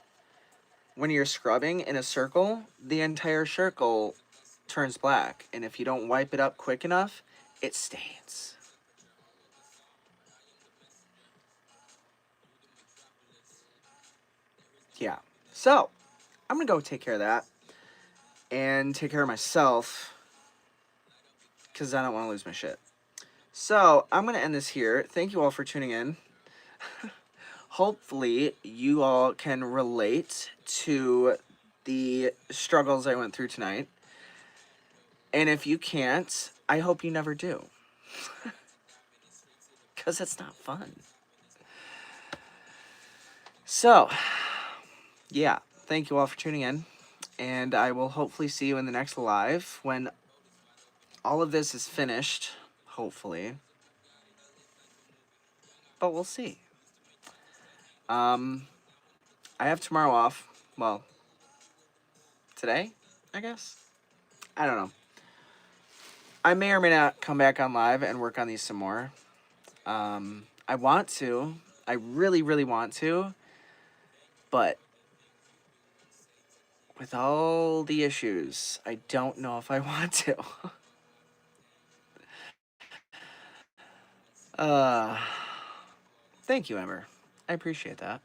when you're scrubbing in a circle, the entire circle turns black. And if you don't wipe it up quick enough, it stains. Yeah. So, I'm going to go take care of that. And take care of myself. Because I don't want to lose my shit. So, I'm going to end this here. Thank you all for tuning in. Hopefully, you all can relate to the struggles I went through tonight. And if you can't, I hope you never do. Because it's not fun. So, yeah, thank you all for tuning in. And I will hopefully see you in the next live when all of this is finished, hopefully. But we'll see. I have tomorrow off. Well, today, I guess? I don't know. I may or may not come back on live and work on these some more. I want to. I really, really want to. But with all the issues, I don't know if I want to. Thank you, Ember. I appreciate that.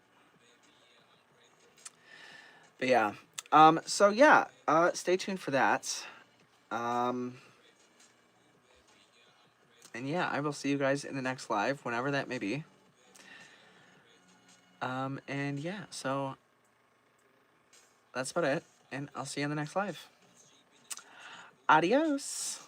But yeah. So yeah, stay tuned for that. And yeah, I will see you guys in the next live, whenever that may be. And yeah, so that's about it. And I'll see you in the next live. Adios.